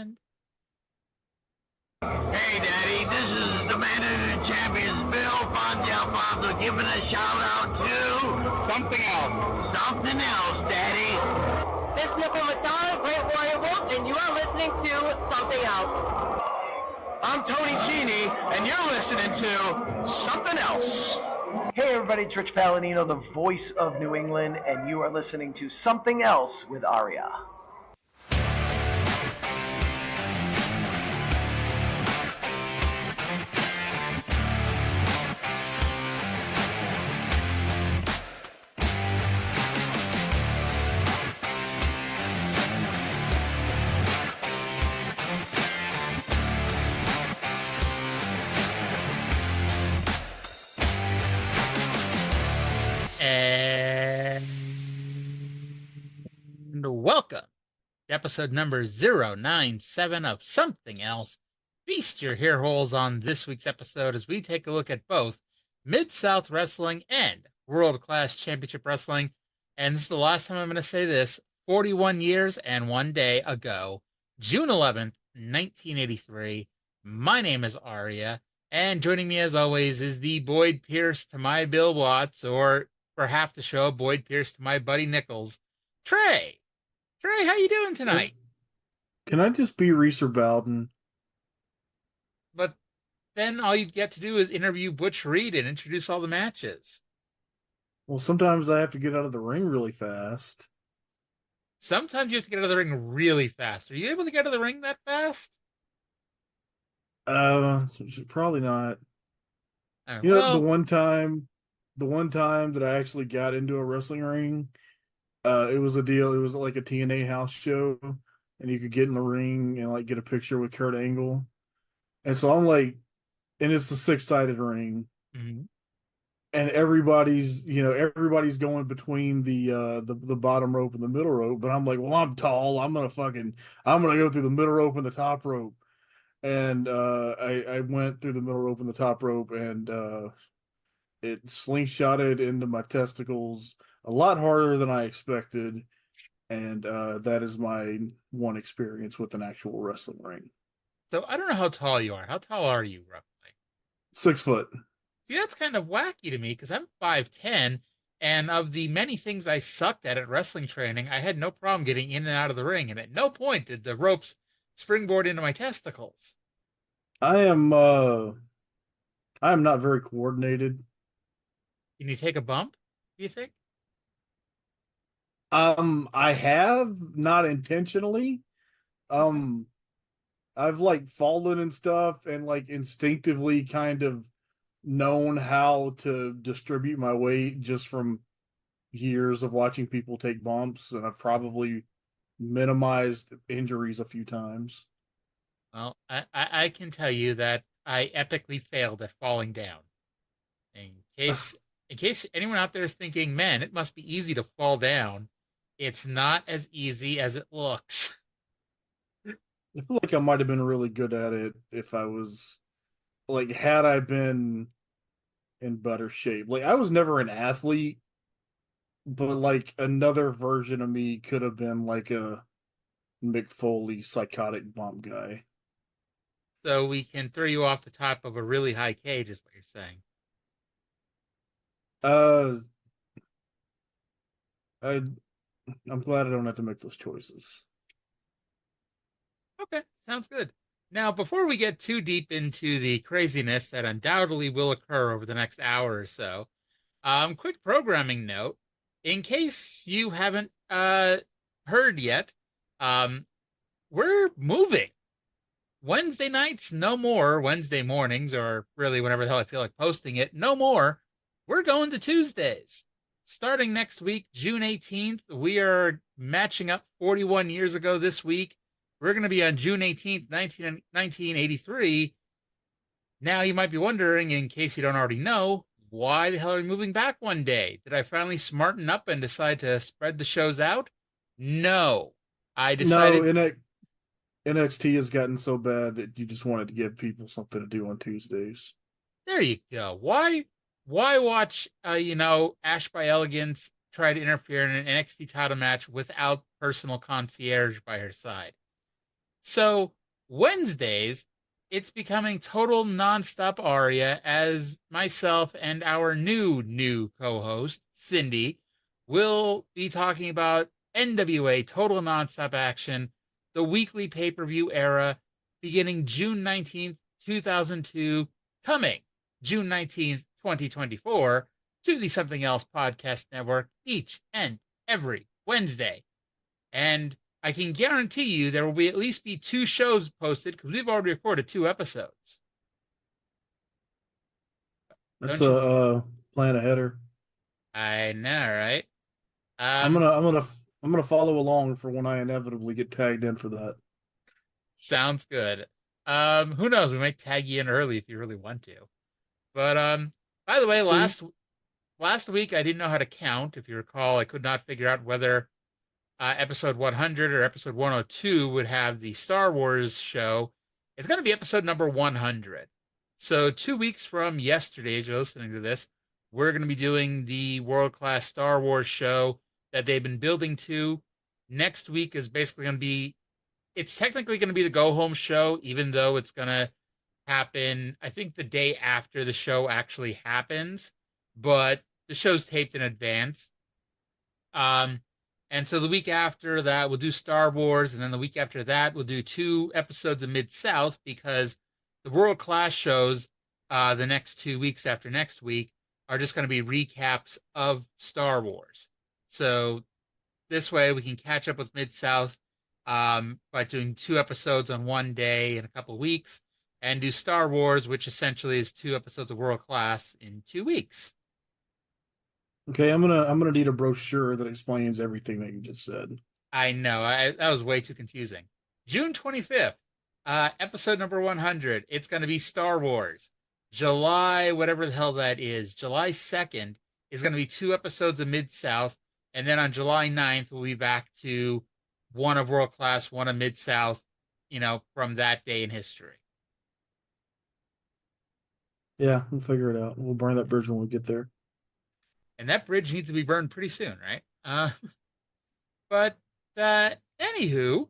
and... Hey, Daddy, this is the man of the champions, Bill Fonzie giving a shout-out to... Something else. Something else, Daddy. This is Nickel Matan, Great Warrior Wolf, and you are listening to Something Else. I'm Tony Cini, and you're listening to Something Else. Hey everybody, it's Rich Palladino, the voice of New England, and you are listening to Something Else with Arya. And welcome to episode number 097 of Something Else. Feast your hair holes on this week's episode as we take a look at both Mid-South Wrestling and World Class Championship Wrestling. And this is the last time I'm going to say this, 41 years and 1 day ago, June 11th, 1983. My name is Arya, and joining me as always is the Boyd Pierce to my Bill Watts, or for half the show, Boyd Pierce to my Buddy Nichols. Trae, how you doing tonight? Can I just be Reeser Bowden? But then all you get to do is interview Butch Reed and introduce all the matches. Well, sometimes I have to get out of the ring really fast. Sometimes you have to get out of the ring really fast. Are you able to get out of the ring that fast? Probably not. Right, you know, the one time that I actually got into a wrestling ring, it was a deal. It was like a TNA house show, and you could get in the ring and like get a picture with Kurt Angle. And so I'm like, and it's a 6-sided ring, mm-hmm. and everybody's going between the bottom rope and the middle rope. But I'm like, well, I'm tall. I'm gonna go through the middle rope and the top rope. And I went through the middle rope and the top rope, and it slingshotted into my testicles a lot harder than I expected. And that is my one experience with an actual wrestling ring. So I don't know how tall you are. How tall are you, roughly? 6 foot. See, that's kind of wacky to me because I'm 5'10", and of the many things I sucked at wrestling training, I had no problem getting in and out of the ring, and at no point did the ropes springboard into my testicles. I am not very coordinated. Can you take a bump, do you think? I have, not intentionally. I've like fallen and stuff and like instinctively kind of known how to distribute my weight just from years of watching people take bumps, and I've probably minimized injuries a few times. Well, I can tell you that I epically failed at falling down. In case anyone out there is thinking, man, it must be easy to fall down, it's not as easy as it looks. I feel like I might have been really good at it if I was, like, had I been in better shape. Like, I was never an athlete, but, like, another version of me could have been, like, a Mick Foley psychotic bump guy. So we can throw you off the top of a really high cage, is what you're saying. I'm glad I don't have to make those choices. Okay, sounds good. Now, before we get too deep into the craziness that undoubtedly will occur over the next hour or so, quick programming note. In case you haven't heard yet, we're moving. Wednesday nights, no more. Wednesday mornings, or really whenever the hell I feel like posting it, no more. We're going to Tuesdays. Starting next week, June 18th, we are matching up 41 years ago this week. We're going to be on June 18th, 1983. Now, you might be wondering, in case you don't already know, why the hell are we moving back one day? Did I finally smarten up and decide to spread the shows out? No. I decided... No, NXT has gotten so bad that you just wanted to give people something to do on Tuesdays. There you go. Why watch, Ash by Elegance try to interfere in an NXT title match without personal concierge by her side? So Wednesdays, it's becoming total nonstop Arya as myself and our new co-host, Cindy, will be talking about NWA Total Nonstop Action, the weekly pay-per-view era, beginning June 19th, 2002, coming June 19th, 2024, to the Something Else Podcast Network each and every Wednesday. And I can guarantee you there will be at least be 2 shows posted because we've already recorded 2 episodes. That's a plan a header. I know, right? I'm gonna follow along for when I inevitably get tagged in for that. Sounds good. Who knows? We might tag you in early if you really want to. But by the way, last week I didn't know how to count. If you recall, I could not figure out whether episode 100 or episode 102 would have the Star Wars show. It's going to be episode number 100. So 2 weeks from yesterday, as you're listening to this, we're going to be doing the world-class Star Wars show that they've been building to. Next week is basically going to be, it's technically going to be the go-home show, even though it's going to happen, I think, the day after the show actually happens. But the show's taped in advance. And so the week after that, we'll do Star Wars. And then the week after that, we'll do 2 episodes of Mid-South because the world-class shows the next 2 weeks after next week are just going to be recaps of Star Wars. So this way we can catch up with Mid-South by doing 2 episodes on one day in a couple of weeks and do Star Wars, which essentially is 2 episodes of World Class in 2 weeks. Okay, I'm gonna need a brochure that explains everything that you just said. I know, that was way too confusing. June 25th, episode number 100. It's going to be Star Wars. July, whatever the hell that is, July 2nd is going to be 2 episodes of Mid-South. And then on July 9th, we'll be back to 1 of World Class, 1 of Mid-South, from that day in history. Yeah, we'll figure it out. We'll burn that bridge when we get there. And that bridge needs to be burned pretty soon, right? But anywho,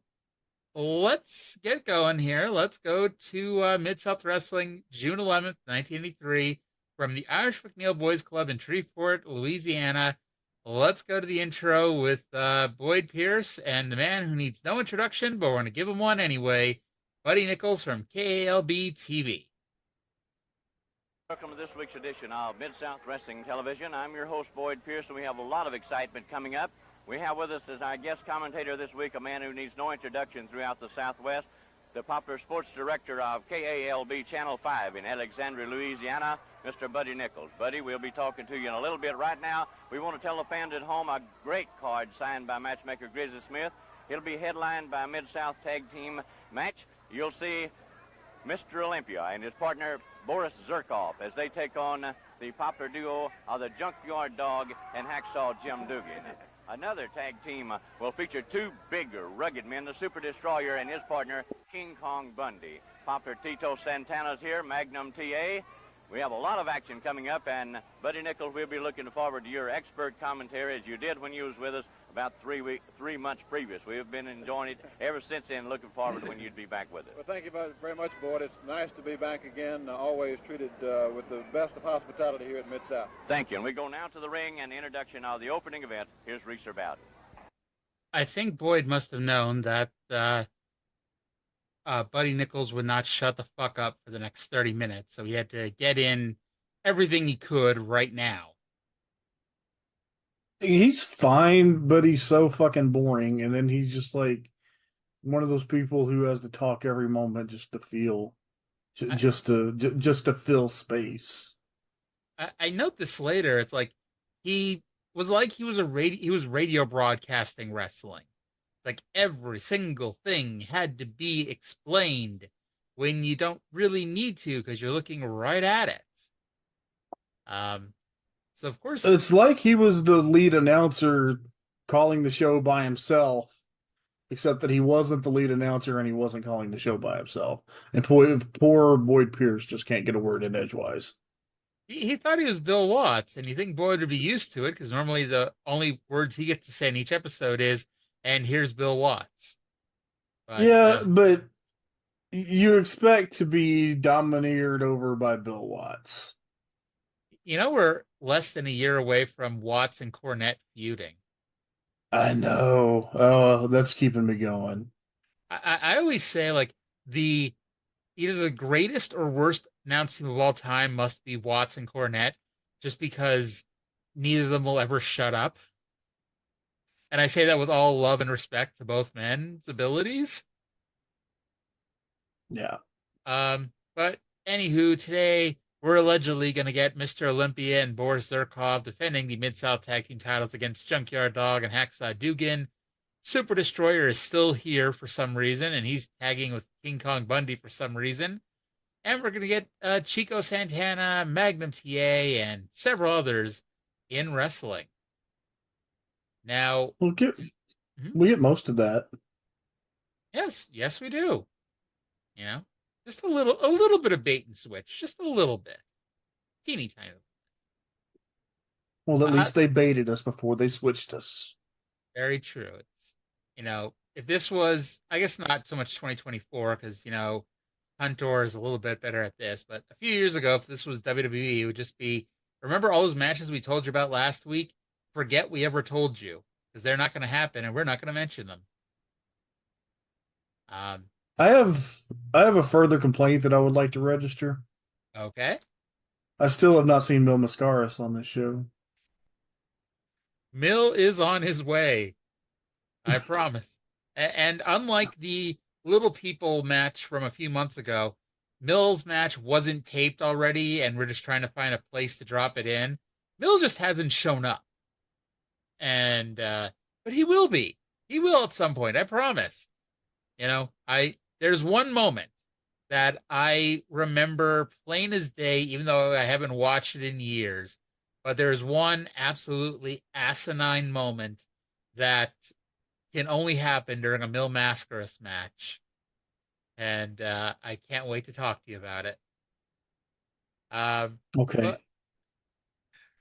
let's get going here. Let's go to Mid-South Wrestling, June 11th, 1983, from the Irish McNeil Boys Club in Shreveport, Louisiana. Let's go to the intro with Boyd Pierce and the man who needs no introduction, but we're going to give him one anyway, Buddy Nichols from KALB TV. Welcome to this week's edition of Mid-South Wrestling Television. I'm your host, Boyd Pierce, and we have a lot of excitement coming up. We have with us as our guest commentator this week a man who needs no introduction throughout the Southwest, the popular sports director of KALB Channel 5 in Alexandria, Louisiana, Mr. Buddy Nichols. Buddy, we'll be talking to you in a little bit. Right now, we want to tell the fans at home a great card signed by matchmaker Grizzly Smith. It'll be headlined by a Mid-South tag team match. You'll see Mr. Olympia and his partner Boris Zerkoff as they take on the popular duo of the Junkyard Dog and Hacksaw Jim Dugan. Another tag team will feature 2 big, rugged men, the Super Destroyer and his partner, King Kong Bundy. Popular Tito Santana's here, Magnum TA. We have a lot of action coming up, and Buddy Nichols, we'll be looking forward to your expert commentary as you did when you was with us about 3 months previous. We've been enjoying it ever since then, looking forward to when you'd be back with us. Well, thank you very much, Boyd. It's nice to be back again, always treated with the best of hospitality here at Mid-South. Thank you. And we go now to the ring and the introduction of the opening event. Here's Reeser Bowden. I think Boyd must have known that Buddy Nichols would not shut the fuck up for the next 30 minutes, so he had to get in everything he could right now. He's fine, but he's so fucking boring. And then he's just like one of those people who has to talk every moment just to feel, just to fill space. I note this later. It's like he was radio broadcasting wrestling. Like every single thing had to be explained when you don't really need to because you're looking right at it. So of course it's like he was the lead announcer calling the show by himself, except that he wasn't the lead announcer and he wasn't calling the show by himself. And poor Boyd Pierce just can't get a word in edgewise. He thought he was Bill Watts, and you think Boyd would be used to it because normally the only words he gets to say in each episode is, "And here's Bill Watts." But You expect to be domineered over by Bill Watts. You know, we're less than a year away from Watts and Cornette feuding. I know. Oh, that's keeping me going. I always say like the either the greatest or worst announced team of all time must be Watts and Cornette, just because neither of them will ever shut up. And I say that with all love and respect to both men's abilities. Yeah. But anywho, today we're allegedly going to get Mr. Olympia and Boris Zerkov defending the Mid-South Tag Team titles against Junkyard Dog and Hacksaw Dugan. Super Destroyer is still here for some reason, and he's tagging with King Kong Bundy for some reason. And we're going to get Chico Santana, Magnum TA, and several others in wrestling. Now, we get most of that. Yes, we do. You know, just a little bit of bait and switch, just a little bit, teeny tiny. Well, at least they baited us before they switched us. Very true. It's, you know, if this was, I guess not so much 2024 because you know, Hunter is a little bit better at this, but a few years ago, if this was WWE, it would just be, remember all those matches we told you about last week? Forget we ever told you because they're not going to happen, and we're not going to mention them. I have a further complaint that I would like to register. Okay. I still have not seen Mil Mascaras on this show. Mil is on his way. I promise. And unlike the Little People match from a few months ago, Mil's match wasn't taped already, and we're just trying to find a place to drop it in. Mil just hasn't shown up. And but he will be. He will at some point, I promise. You know, there's one moment that I remember plain as day, even though I haven't watched it in years. But there's one absolutely asinine moment that can only happen during a Mil Mascaras match. And I can't wait to talk to you about it. Okay.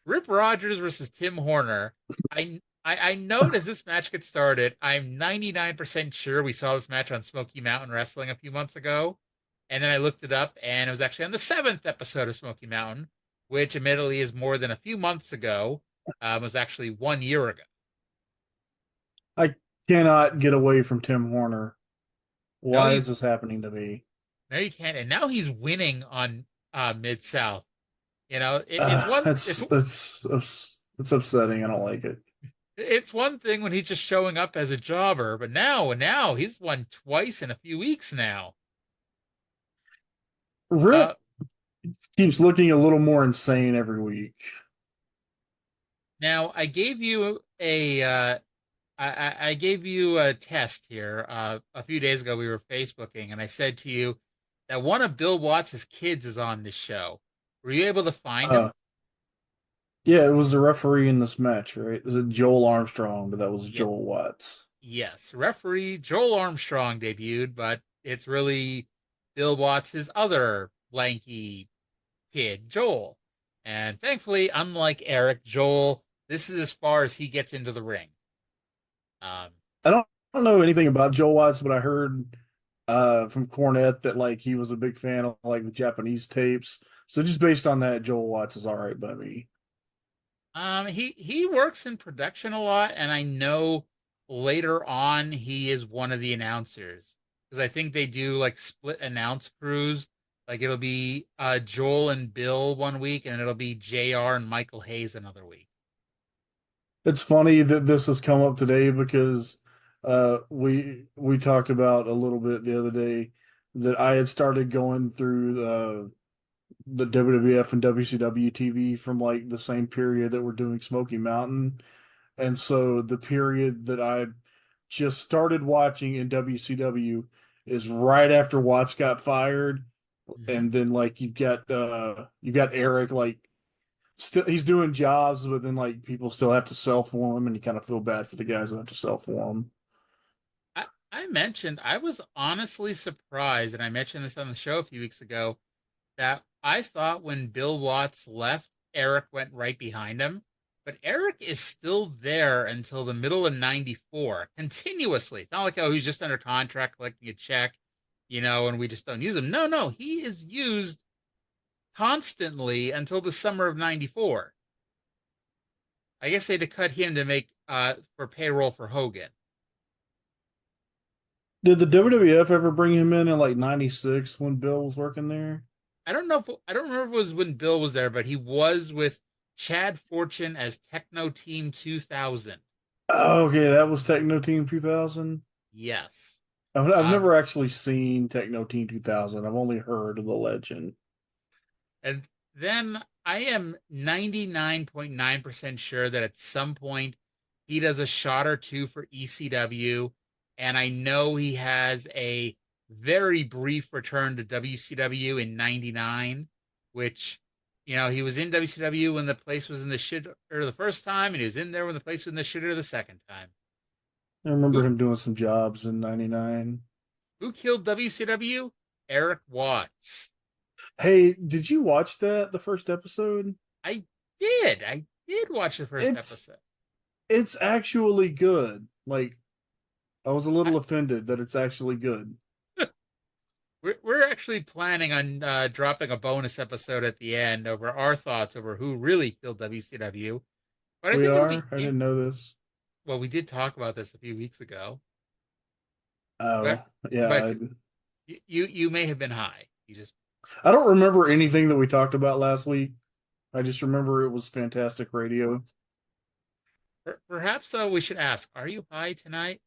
Rip Rogers versus Tim Horner. I know as this match gets started, I'm 99% sure we saw this match on Smoky Mountain Wrestling a few months ago. And then I looked it up, and it was actually on the 7th episode of Smoky Mountain, which admittedly is more than a few months ago. Was actually 1 year ago. I cannot get away from Tim Horner. Why is this happening to me? No, you can't. And now he's winning on Mid-South. You know, it's one. It's upsetting. I don't like it. It's one thing when he's just showing up as a jobber, but now he's won twice in a few weeks now. Rip keeps looking a little more insane every week. Now, I gave you a I gave you a test here a few days ago. We were Facebooking, and I said to you that one of Bill Watts' kids is on this show. Were you able to find him? Yeah, it was the referee in this match, right? It was Joel Armstrong, but that was Joel Watts. Yes, referee Joel Armstrong debuted, but it's really Bill Watts' other lanky kid, Joel. And thankfully, unlike Eric, Joel, this is as far as he gets into the ring. I don't know anything about Joel Watts, but I heard from Cornette that like he was a big fan of like the Japanese tapes. So just based on that, Joel Watts is all right by me. He works in production a lot, and I know later on he is one of the announcers because I think they do like split announce crews. Like it'll be Joel and Bill one week, and it'll be JR and Michael Hayes another week. It's funny that this has come up today because we talked about a little bit the other day that I had started going through the WWF and WCW TV from like the same period that we're doing Smoky Mountain. And so the period that I just started watching in WCW is right after Watts got fired. Mm-hmm. And then like you've got Erik, like still he's doing jobs, but then like people still have to sell for him, and you kind of feel bad for the guys who have to sell for him. I mentioned I was honestly surprised, and I mentioned this on the show a few weeks ago, that I thought when Bill Watts left, Erik went right behind him. But Erik is still there until the middle of '94, continuously. It's not like, oh, he's just under contract collecting a check. and we just don't use him. No, he is used constantly until the summer of '94. I guess they had to cut him to make for payroll for Hogan. Did the WWF ever bring him in like '96 when Bill was working there? I don't remember if it was when Bill was there, but he was with Chad Fortune as Techno Team 2000. Oh, okay, that was Techno Team 2000. Yes. I've never actually seen Techno Team 2000. I've only heard of the legend. And then I am 99.9% sure that at some point he does a shot or two for ECW. And I know he has a very brief return to WCW in '99, which, he was in WCW when the place was in the shitter the first time, and he was in there when the place was in the shitter the second time. I remember him doing some jobs in '99. Who killed WCW? Erik Watts. Hey, did you watch the first episode? I did. I did watch the first episode. It's actually good. Like, I was a little offended that it's actually good. We're actually planning on dropping a bonus episode at the end over our thoughts over who really killed WCW. But I didn't know this. Well, we did talk about this a few weeks ago. Oh, yeah. But you may have been high. I don't remember anything that we talked about last week. I just remember it was fantastic radio. Perhaps we should ask, are you high tonight?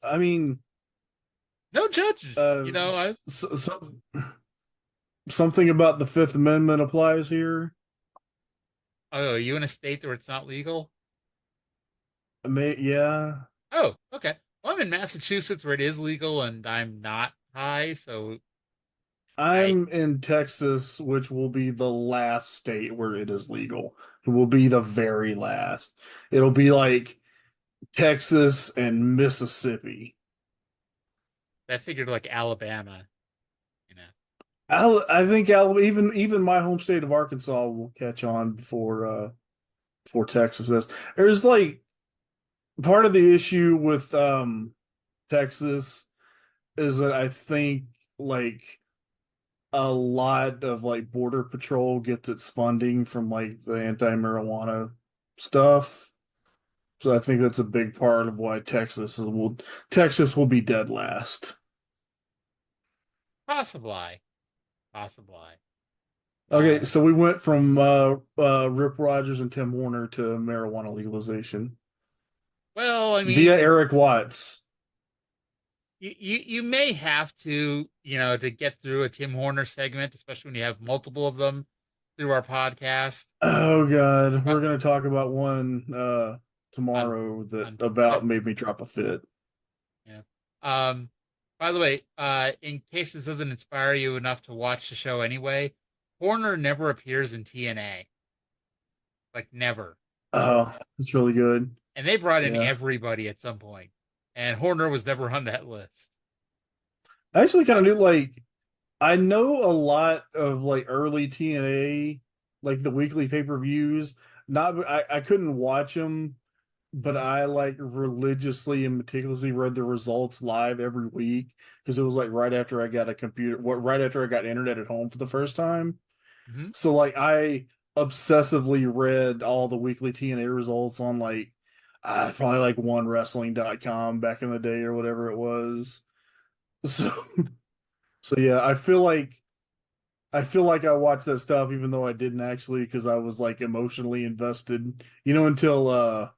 I mean, no judges. Something about the Fifth Amendment applies here. Oh, are you in a state where it's not legal? Yeah. Oh, okay. Well, I'm in Massachusetts where it is legal, and I'm not high, so I'm in Texas, which will be the last state where it is legal. It will be the very last. It'll be like Texas and Mississippi. That figured like Alabama, I think Alabama, even my home state of Arkansas will catch on before Texas does. There's like part of the issue with Texas is that I think like a lot of like Border Patrol gets its funding from like the anti-marijuana stuff. So I think that's a big part of why Texas will be dead last. Possibly. Okay, so we went from Rip Rogers and Tim Horner to marijuana legalization. Well, I mean, via Erik Watts. You may have to, to get through a Tim Horner segment, especially when you have multiple of them through our podcast. Oh God, we're going to talk about one tomorrow that made me drop a fit. Yeah. By the way, in case this doesn't inspire you enough to watch the show anyway, Horner never appears in TNA. Like never. Oh, it's really good. And they brought in everybody at some point. And Horner was never on that list. I actually kind of knew, like, I know a lot of like early TNA, like the weekly pay-per-views. I couldn't watch them, but I like religiously and meticulously read the results live every week because it was like right after I got right after I got internet at home for the first time. Mm-hmm. So like I obsessively read all the weekly TNA results on like probably like onewrestling.com back in the day or whatever it was. So yeah, I feel like I watched that stuff even though I didn't actually because I was like emotionally invested, until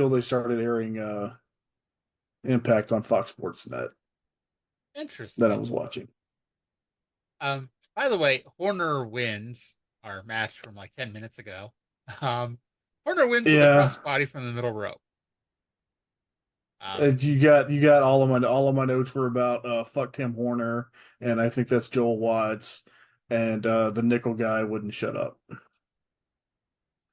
they started airing Impact on Fox Sports Net. Interesting. That I was watching. By the way, Horner wins our match from like 10 minutes ago. Horner wins with a crossbody from the middle rope. You got all of my notes were about fuck Tim Horner, and I think that's Joel Watts, and the nickel guy wouldn't shut up.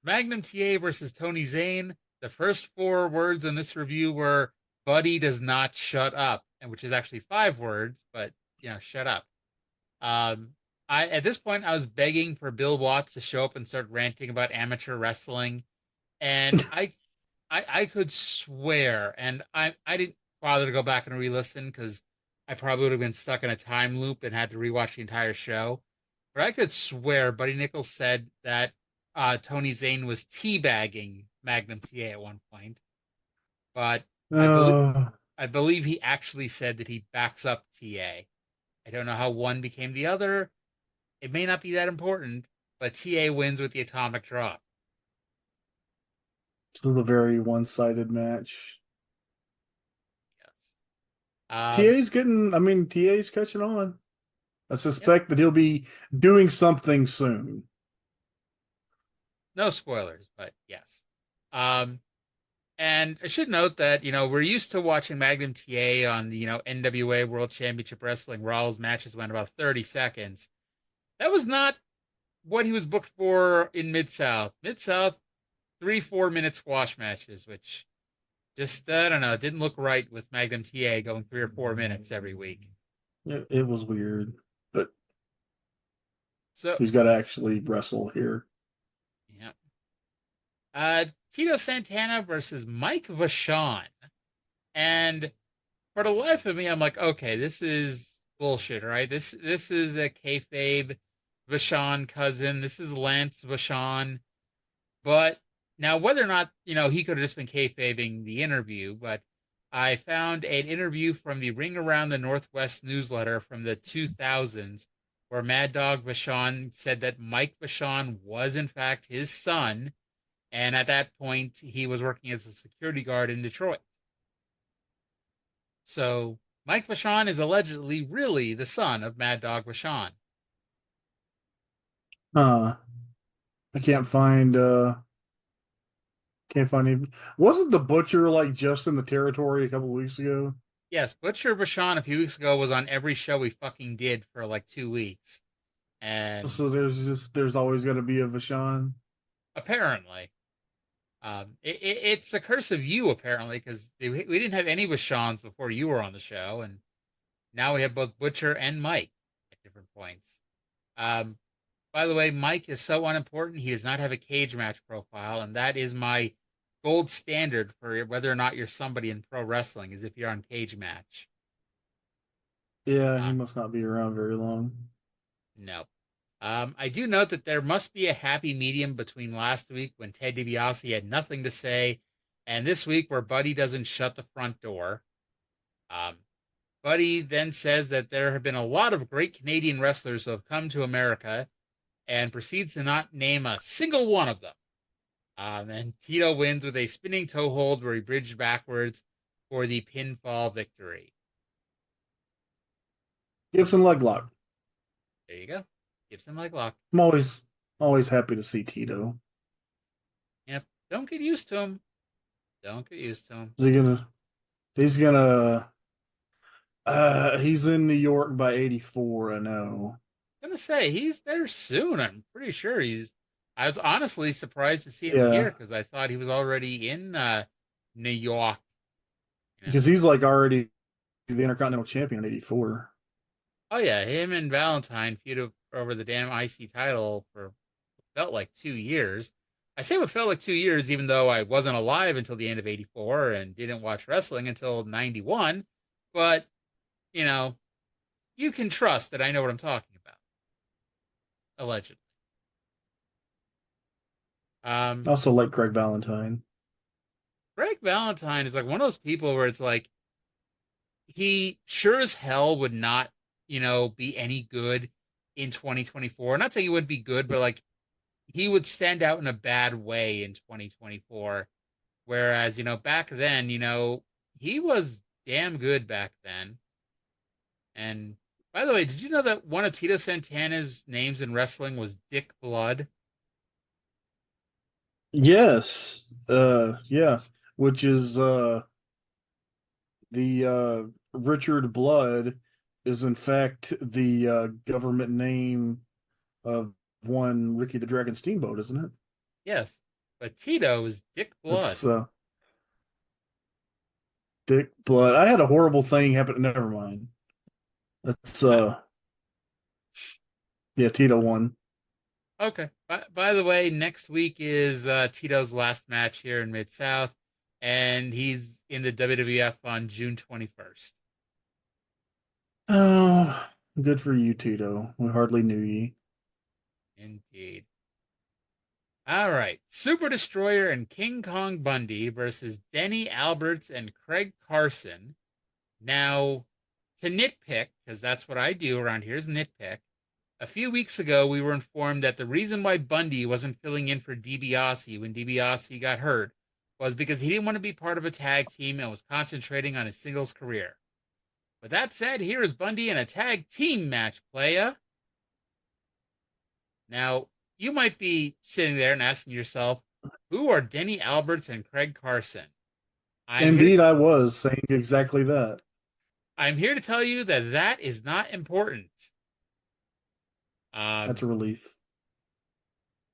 Magnum TA versus Tony Zane. The first 4 words in this review were Buddy does not shut up, and which is actually 5 words, but shut up. At this point I was begging for Bill Watts to show up and start ranting about amateur wrestling, and I could swear, and I didn't bother to go back and re-listen because I probably would have been stuck in a time loop and had to rewatch the entire show. But I could swear Buddy Nichols said that Tony Zane was teabagging Magnum TA at one point, but Uh, I believe he actually said that he backs up TA. I don't know how one became the other. It may not be that important, but TA wins with the atomic drop. still a very one-sided match. Yes. TA's getting, I mean, TA's catching on. I suspect that he'll be doing something soon. No spoilers, but yes. And I should note that, we're used to watching Magnum TA on the, NWA World Championship Wrestling, where all his matches went about 30 seconds. That was not what he was booked for in Mid-South. Mid-South, 3-4 minute squash matches, which just, I don't know, it didn't look right with Magnum TA going 3 or 4 minutes every week. It was weird, but So he's got to actually wrestle here. yeah. Tito Santana versus Mike Vachon. And for the life of me, I'm like, okay, this is bullshit, right? This is a kayfabe Vachon cousin. This is Lance Vachon. But now, whether or not, he could have just been kayfabing the interview, but I found an interview from the Ring Around the Northwest newsletter from the 2000s where Mad Dog Vachon said that Mike Vachon was, in fact, his son. And at that point, he was working as a security guard in Detroit. So Mike Vachon is allegedly really the son of Mad Dog Vachon. I can't find any. Wasn't the Butcher like just in the territory a couple weeks ago? Yes, Butcher Vachon a few weeks ago was on every show we fucking did for like 2 weeks. And So there's always going to be a Vachon. apparently, it's the curse of you, apparently, because we didn't have any Vachons before you were on the show, and now we have both Butcher and Mike at different points. By the way, Mike is so unimportant, he does not have a cage match profile, and that is my gold standard for whether or not you're somebody in pro wrestling, is if you're on cage match. Yeah, he must not be around very long. No. I do note that there must be a happy medium between last week when Ted DiBiase had nothing to say and this week where Buddy doesn't shut the front door. Buddy then says that there have been a lot of great Canadian wrestlers who have come to America and proceeds to not name a single one of them. And Tito wins with a spinning toe hold where he bridged backwards for the pinfall victory. Gibson leg lock. There you go. Gibson leg lock. I'm always happy to see Tito. Yep. Don't get used to him. Don't get used to him. He's in New York by 84, I know. I'm gonna say he's there soon. I'm pretty sure I was honestly surprised to see him here because I thought he was already in New York. Because he's like already the Intercontinental Champion in 84. Oh yeah, him and Valentine feuded over the damn IC title for felt like 2 years. I say what felt like 2 years, even though I wasn't alive until the end of '84 and didn't watch wrestling until '91. But you can trust that I know what I'm talking about. Allegedly. I also like Greg Valentine. Greg Valentine is like one of those people where it's like he sure as hell would not, be any good in 2024. Not saying he wouldn't be good, but like he would stand out in a bad way in 2024. Whereas, back then, he was damn good back then. And by the way, did you know that one of Tito Santana's names in wrestling was Dick Blood? Yes. Yeah. Which is the Richard Blood is in fact the government name of one Ricky the Dragon Steamboat, isn't it? Yes. But Tito is Dick Blood. It's, Dick Blood. I had a horrible thing happen. Never mind. That's yeah, Tito won. Okay. By the way, next week is Tito's last match here in Mid-South. and he's in the WWF on June 21st. Oh, good for you, Tito. We hardly knew ye. Indeed. All right. Super Destroyer and King Kong Bundy versus Denny Alberts and Craig Carson. Now, to nitpick, because that's what I do around here is nitpick. A few weeks ago, we were informed that the reason why Bundy wasn't filling in for DiBiase when DiBiase got hurt was because he didn't want to be part of a tag team and was concentrating on his singles career. With that said, here is Bundy in a tag team match, playa. Now, you might be sitting there and asking yourself, who are Denny Alberts and Craig Carson? Indeed, I was saying exactly that. I'm here to tell you that that is not important. That's a relief.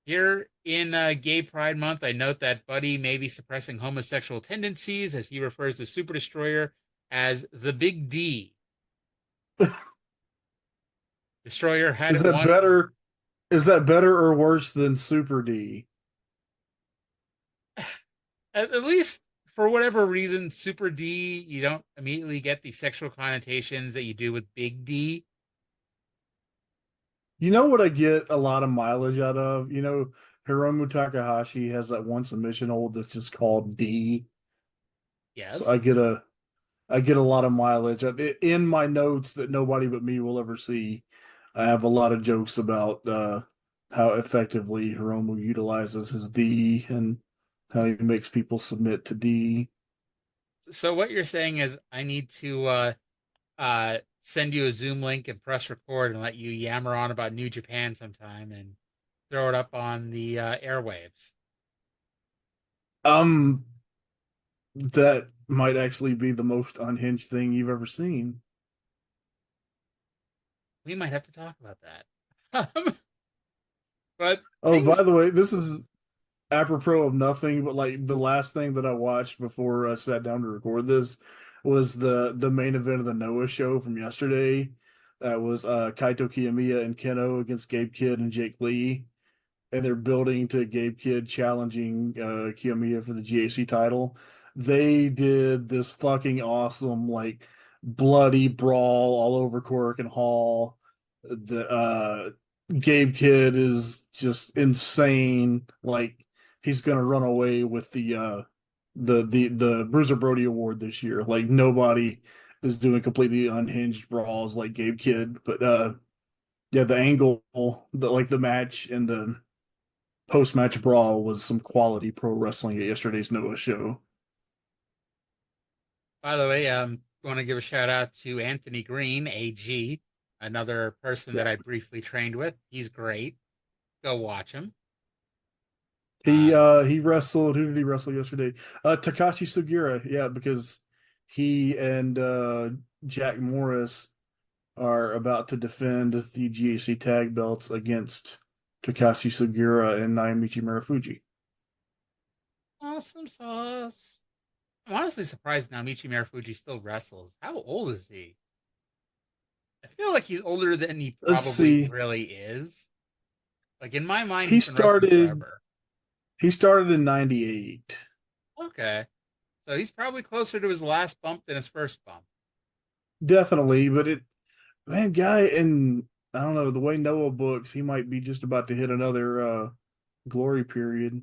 Here in Gay Pride Month, I note that Buddy may be suppressing homosexual tendencies as he refers to Super Destroyer as the Big D. Destroyer had Is that better? Is that better or worse than Super D? At least for whatever reason, Super D, you don't immediately get the sexual connotations that you do with Big D. You know what I get a lot of mileage out of? You know, Hiromu Takahashi has that one submission hold that's just called D. Yes. So I get a lot of mileage. In my notes that nobody but me will ever see, I have a lot of jokes about how effectively Hiromu utilizes his D and how he makes people submit to D. So what you're saying is I need to send you a Zoom link and press record and let you yammer on about New Japan sometime and throw it up on the airwaves. That might actually be the most unhinged thing you've ever seen. We might have to talk about that. But by the way, this is apropos of nothing, but like the last thing that I watched before I sat down to record this was the main event of the Noah show from yesterday. That was Kaito Kiyomiya and Keno against Gabe Kidd and Jake Lee, and they're building to Gabe Kidd challenging Kiyomiya for the GAC title. They did this fucking awesome like bloody brawl all over Korakuen Hall. The Gabe Kidd is just insane. Like he's gonna run away with the Bruiser Brody Award this year. Like nobody is doing completely unhinged brawls like Gabe Kidd. But yeah, the angle, the match and the post match brawl was some quality pro wrestling at yesterday's Noah show. By the way, I want to give a shout out to Anthony Greene, AG, another person that I briefly trained with. He's great. Go watch him. He wrestled. Who did he wrestle yesterday? Takashi Sugiura. Yeah, because he and Jack Morris are about to defend the GAC tag belts against Takashi Sugiura and Naomichi Marufuji. Awesome sauce. I'm honestly surprised Naomichi Marufuji still wrestles. How old is he? I feel like he's older than he probably really is. Like in my mind, he's been wrestling forever. He started in '98. Okay. So he's probably closer to his last bump than his first bump. Definitely, but guy, and I don't know, the way Noah books, he might be just about to hit another glory period.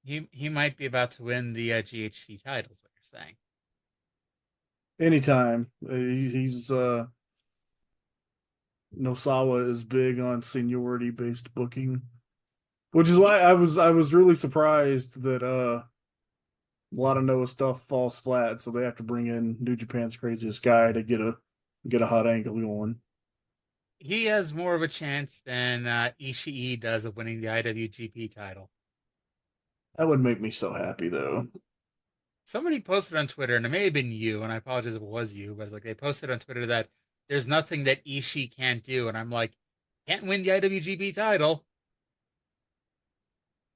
He might be about to win the GHC title, is what you're saying. Anytime. He's Nosawa is big on seniority based booking. Which is why I was really surprised that a lot of Noah stuff falls flat, so they have to bring in New Japan's Craziest Guy to get a hot angle going. He has more of a chance than Ishii does of winning the IWGP title. That would make me so happy, though. Somebody posted on Twitter, and it may have been you, and I apologize if it was you, but like they posted on Twitter that there's nothing that Ishii can't do, and I'm like, can't win the IWGP title.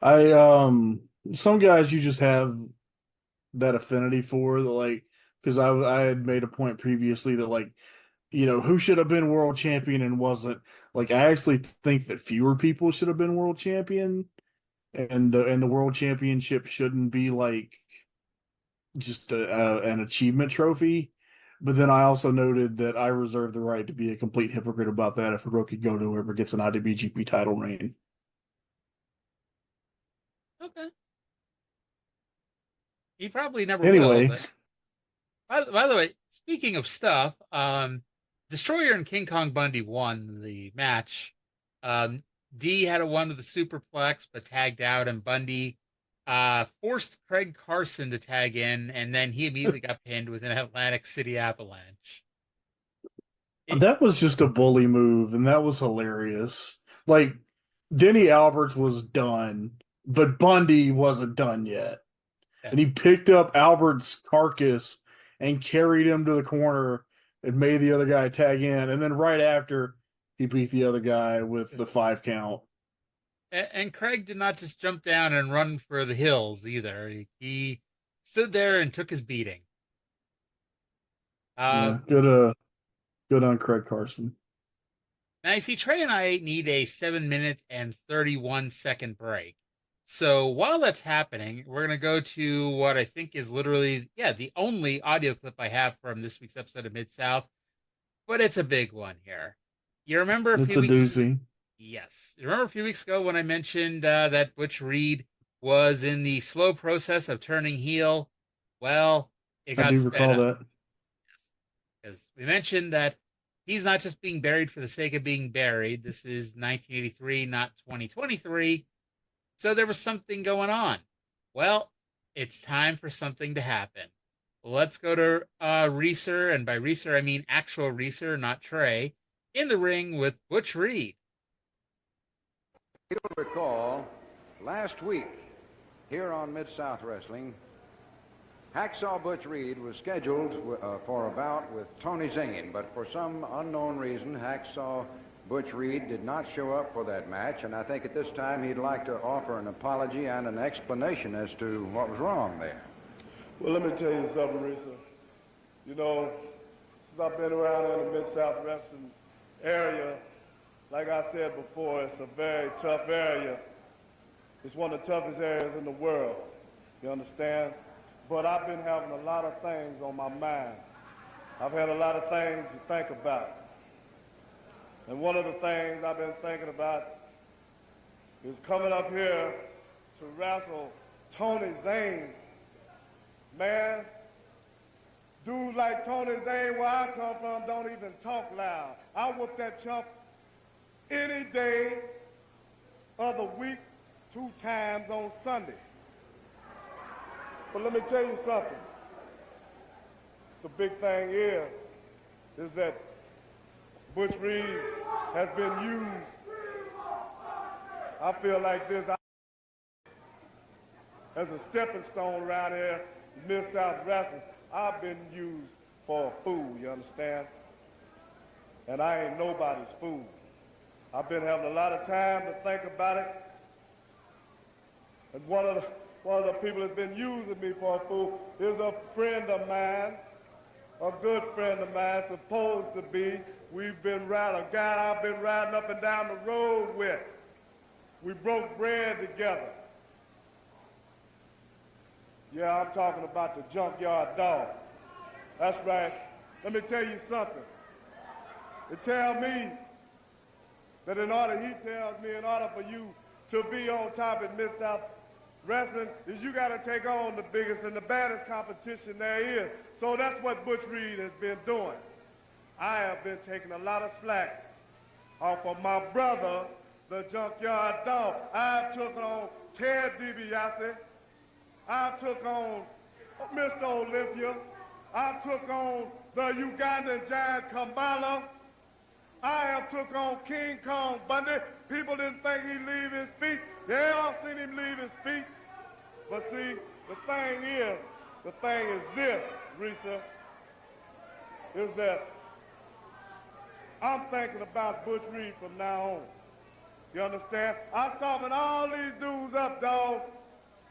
Some guys you just have that affinity for, like, because I had made a point previously that, like, you know, who should have been world champion and wasn't. Like, I actually think that fewer people should have been world champion, and the world championship shouldn't be like just an achievement trophy. But then I also noted that I reserve the right to be a complete hypocrite about that if Hiroki Goto ever gets an IWGP title reign. Okay. He probably never will, Anyway, but by the way, speaking of stuff, Destroyer and King Kong Bundy won the match. D had a one with a superplex, but tagged out, and Bundy forced Craig Carson to tag in, and then he immediately got pinned with an Atlantic City Avalanche. that was just a bully move, and that was hilarious. Like, Denny Alberts was done, but Bundy wasn't done yet. And he picked up Albert's carcass and carried him to the corner and made the other guy tag in. And then right after, he beat the other guy with the 5 count. And Craig did not just jump down and run for the hills either. He stood there and took his beating. Yeah, good on Craig Carson. Now, you see, Trae and I need a 7-minute and 31-second break. So while that's happening, we're going to go to what I think is literally, the only audio clip I have from this week's episode of Mid-South. But it's a big one here. You remember It's a doozy. Yes. You remember a few weeks ago when I mentioned that Butch Reed was in the slow process of turning heel? Well, it got I do recall that. Because we mentioned that he's not just being buried for the sake of being buried. This is 1983, not 2023. So there was something going on. Well, it's time for something to happen. Let's go to Reeser, and by Reeser I mean actual Reeser, not Trae, in the ring with Butch Reed. You'll recall last week here on Mid-South Wrestling, Hacksaw Butch Reed was scheduled for a bout with Tony Zane, but for some unknown reason, Hacksaw Butch Reed did not show up for that match, and I think at this time he'd like to offer an apology and an explanation as to what was wrong there. Well, let me tell you something, Risa. You know, since I've been around in the Mid-South Wrestling area, like I said before, it's a very tough area. It's one of the toughest areas in the world, you understand? But I've been having a lot of things on my mind. I've had a lot of things to think about. And one of the things I've been thinking about is coming up here to wrestle Tony Zane. Man, dudes like Tony Zane, where I come from, don't even talk loud. I whoop that chump any day of the week, 2 times on Sunday. But let me tell you something. The big thing is that Butch Reed has been used. I feel like this as a stepping stone around here in Mid-South Wrestling. I've been used for a fool, you understand? And I ain't nobody's fool. I've been having a lot of time to think about it. And one of the people that's been using me for a fool is a friend of mine, a good friend of mine, supposed to be. We've been riding, a guy I've been riding up and down the road with. We broke bread together. Yeah, I'm talking about the Junkyard Dog. That's right. Let me tell you something. He tells me that in order for you to be on top in Mid-South Wrestling, is you got to take on the biggest and the baddest competition there is. So that's what Butch Reed has been doing. I have been taking a lot of slack off of my brother, the Junkyard Dog. I've took on Ted DiBiase. I took on Mr. Olympia. I took on the Ugandan giant Kambala. I have took on King Kong Bundy. People didn't think he'd leave his feet. They all seen him leave his feet. But see, the thing is this, Risa, is that I'm thinking about Butch Reed from now on. You understand? I'm stopping all these dudes up, dog,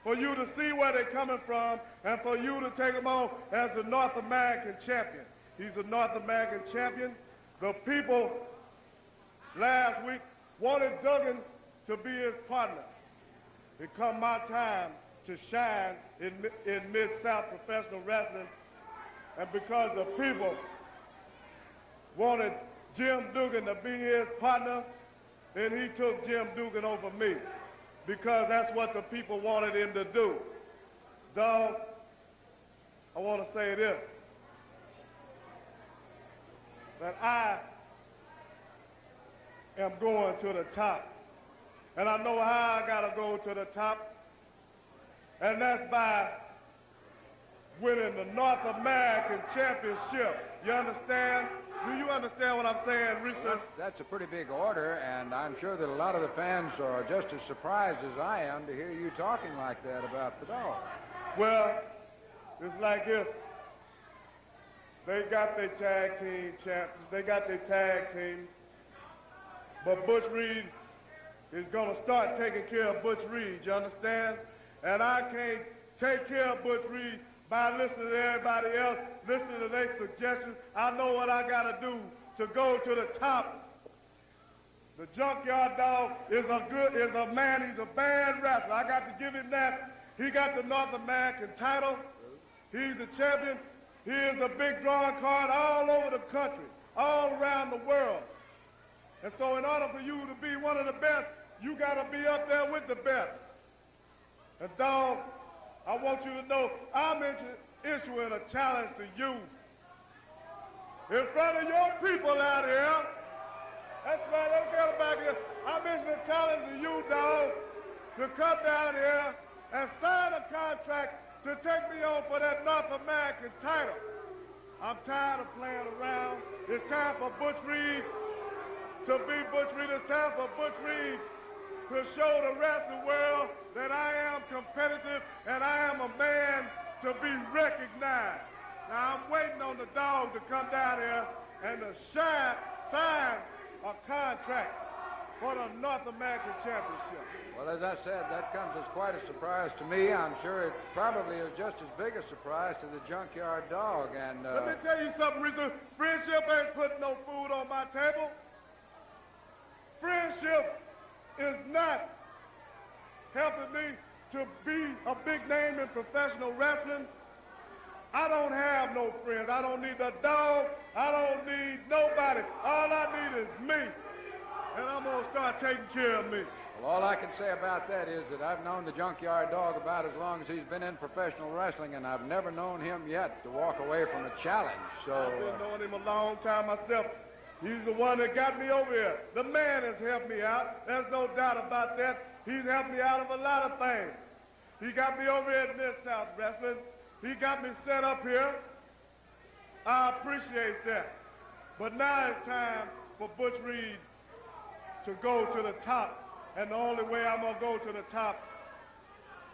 for you to see where they're coming from and for you to take them on as the North American champion. He's a North American champion. The people last week wanted Duggan to be his partner. It come my time to shine in Mid-South professional wrestling. And because the people wanted Jim Dugan to be his partner, then he took Jim Dugan over me, because that's what the people wanted him to do. Dog, I want to say this, that I am going to the top. And I know how I got to go to the top, and that's by winning the North American Championship. You understand? Do you understand what I'm saying, Richard? That's a pretty big order, and I'm sure that a lot of the fans are just as surprised as I am to hear you talking like that about the dog. Well, it's like this. They got their tag team champions. They got their tag team. But Butch Reed is going to start taking care of Butch Reed, you understand? And I can't take care of Butch Reed by listening to everybody else, listening to their suggestions. I know what I got to do to go to the top. The Junkyard Dog is a man, he's a bad wrestler. I got to give him that. He got the North American title. He's the champion. He is a big drawing card all over the country, all around the world. And so in order for you to be one of the best, you got to be up there with the best. And Dog, I want you to know I'm issuing a challenge to you. In front of your people out here. That's right, let's get it back here. I'm issuing a challenge to you, Dog, to come down here and sign a contract to take me on for that North American title. I'm tired of playing around. It's time for Butch Reed to be Butch Reed. It's time for Butch Reed to show the rest of the world that I am competitive and I am a man to be recognized. Now I'm waiting on the Dog to come down here and to sign a contract for the North American Championship. Well, as I said, that comes as quite a surprise to me. I'm sure it probably is just as big a surprise to the Junkyard Dog. And let me tell you something, Rita. Friendship ain't putting no food on my table. Friendship is not helping me to be a big name in professional wrestling. I don't have no friends. I don't need the Dog. I don't need nobody. All I need is me. And I'm going to start taking care of me. Well, all I can say about that is that I've known the Junkyard Dog about as long as he's been in professional wrestling, and I've never known him yet to walk away from a challenge. So I've been knowing him a long time myself. He's the one that got me over here. The man has helped me out. There's no doubt about that. He's helped me out of a lot of things. He got me over here at Mid-South Wrestling. He got me set up here. I appreciate that. But now it's time for Butch Reed to go to the top. And the only way I'm going to go to the top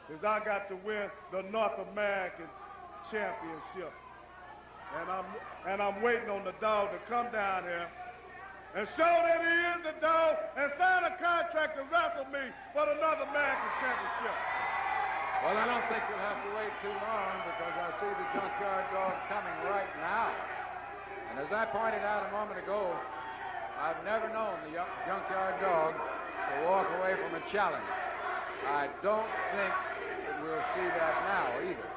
is I got to win the North American Championship. And I'm waiting on the Dog to come down here and show that he is the Dog and sign a contract to wrestle me for the North American Championship. Well, I don't think you'll have to wait too long because I see the Junkyard Dog coming right now. And as I pointed out a moment ago, I've never known the Junkyard Dog to walk away from a challenge. I don't think that we'll see that now either.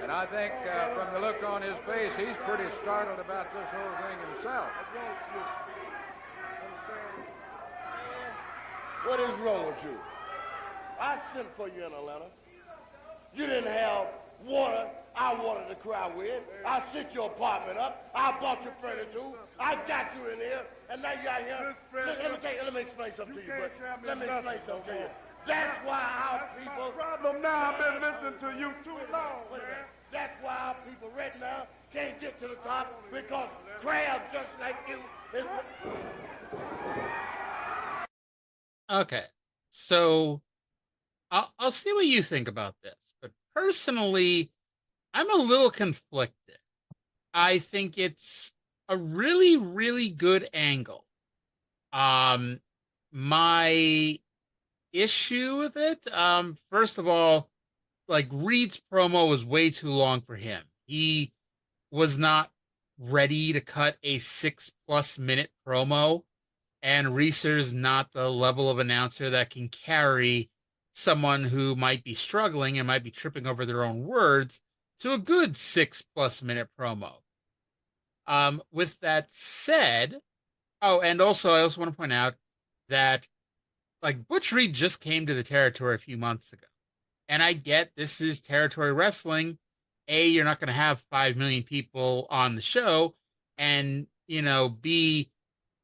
And I think from the look on his face, he's pretty startled about this whole thing himself. What is wrong with you? I sent for you in Atlanta. You didn't have water. I watered the crowd with. I set your apartment up. I bought your furniture. I got you in here. And now you out here. Let me explain something to you, but let me explain something to you. That's why our people... problem now. I've been listening to you too long, man. That's why our people right now can't get to the top because crowds just like you is... Okay, so I'll see what you think about this, but personally, I'm a little conflicted. I think it's a really, really good angle. My issue with it, first of all, like Reed's promo was way too long for him. He was not ready to cut a 6+ minute promo, and Reeser's not the level of announcer that can carry someone who might be struggling and might be tripping over their own words to a good 6+ minute promo. With that said, oh, and also I also want to point out that like Butch Reed just came to the territory a few months ago. And I get this is territory wrestling. A, you're not going to have 5 million people on the show. And, B,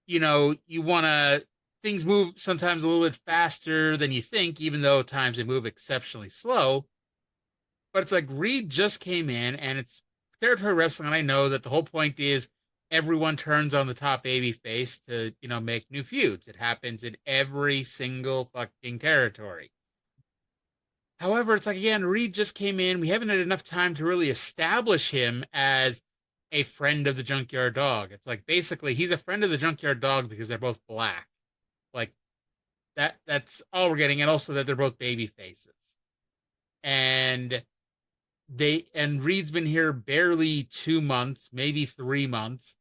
you want to, things move sometimes a little bit faster than you think, even though at times they move exceptionally slow. But it's like Reed just came in and it's territory wrestling. And I know that the whole point is everyone turns on the top baby face to, make new feuds. It happens in every single fucking territory. However, it's like, again, Reed just came in. We haven't had enough time to really establish him as a friend of the Junkyard Dog. It's like, basically, he's a friend of the Junkyard Dog because they're both black. Like, that's all we're getting. And also that they're both baby faces. And Reed's been here barely 2 months, maybe 3 months.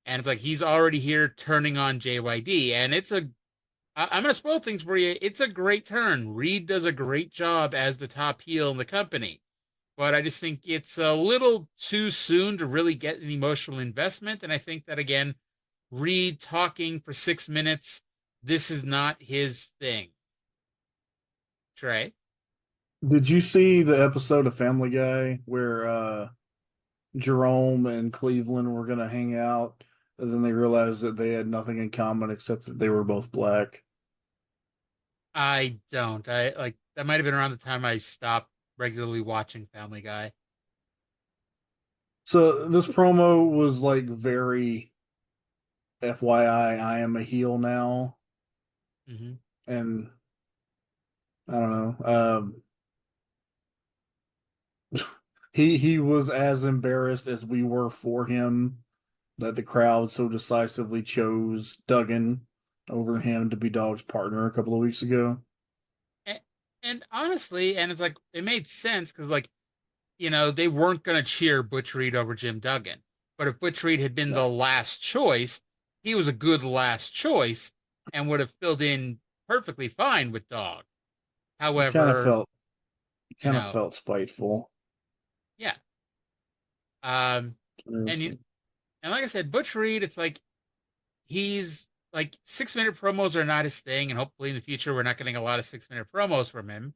And it's like, he's already here turning on JYD. And I'm going to spoil things for you. It's a great turn. Reed does a great job as the top heel in the company. But I just think it's a little too soon to really get an emotional investment. And I think that, again, Reed talking for 6 minutes, this is not his thing. Trey? Did you see the episode of Family Guy where Jerome and Cleveland were going to hang out, and then they realized that they had nothing in common except that they were both black? I don't. That might have been around the time I stopped regularly watching Family Guy. So this promo was like very FYI, I am a heel now. Mm-hmm. And I don't know. He was as embarrassed as we were for him that the crowd so decisively chose Duggan over him to be Dog's partner a couple of weeks ago. And honestly, and it's like, it made sense because, like, they weren't going to cheer Butch Reed over Jim Duggan. But if Butch Reed had been the last choice, he was a good last choice and would have filled in perfectly fine with Dog. However, kind of felt spiteful. Yeah. And like I said, Butch Reed, it's like he's like 6-minute promos are not his thing, and hopefully in the future we're not getting a lot of 6-minute promos from him.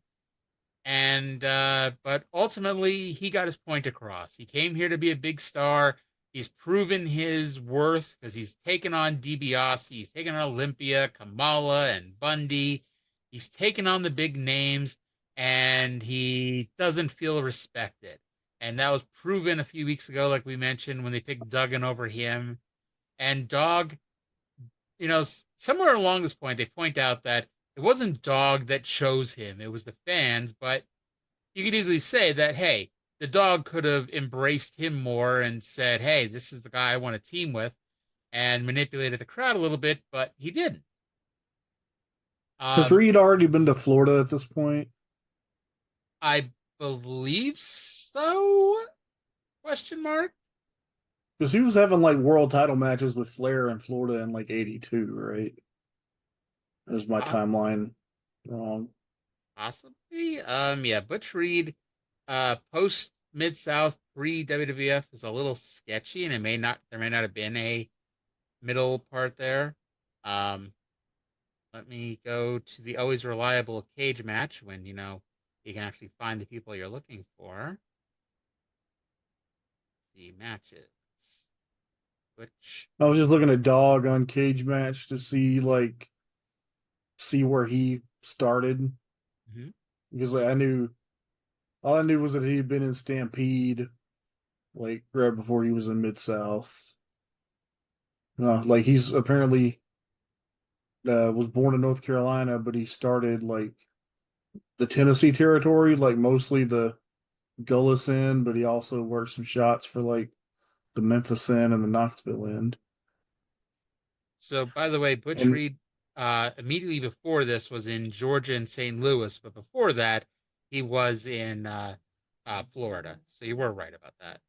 And but ultimately he got his point across. He came here to be a big star. He's proven his worth because he's taken on DiBiase, he's taken on Olympia, Kamala, and Bundy. He's taken on the big names, and he doesn't feel respected. And that was proven a few weeks ago, like we mentioned, when they picked Duggan over him. And Dog, somewhere along this point, they point out that it wasn't Dog that chose him. It was the fans. But you could easily say that, hey, the Dog could have embraced him more and said, hey, this is the guy I want to team with, and manipulated the crowd a little bit, but he didn't. Has Reed already been to Florida at this point? I believe so? Question mark? Because he was having like world title matches with Flair in Florida in like 82, right? Is my timeline wrong? Possibly. Yeah, Butch Reed, post Mid-South, pre-WWF is a little sketchy, and there may not have been a middle part there. Let me go to the always reliable cage match when, you can actually find the people you're looking for. The matches. Which I was just looking at Dog on Cage Match to see where he started. Mm-hmm. Because all I knew was that he had been in Stampede, like right before he was in Mid-South. He's apparently was born in North Carolina, but he started like the Tennessee territory, like mostly the Gullis end, but he also worked some shots for like the Memphis end and the Knoxville end. So, by the way, Butch Reed, immediately before this, was in Georgia and St. Louis, but before that, he was in Florida. So you were right about that.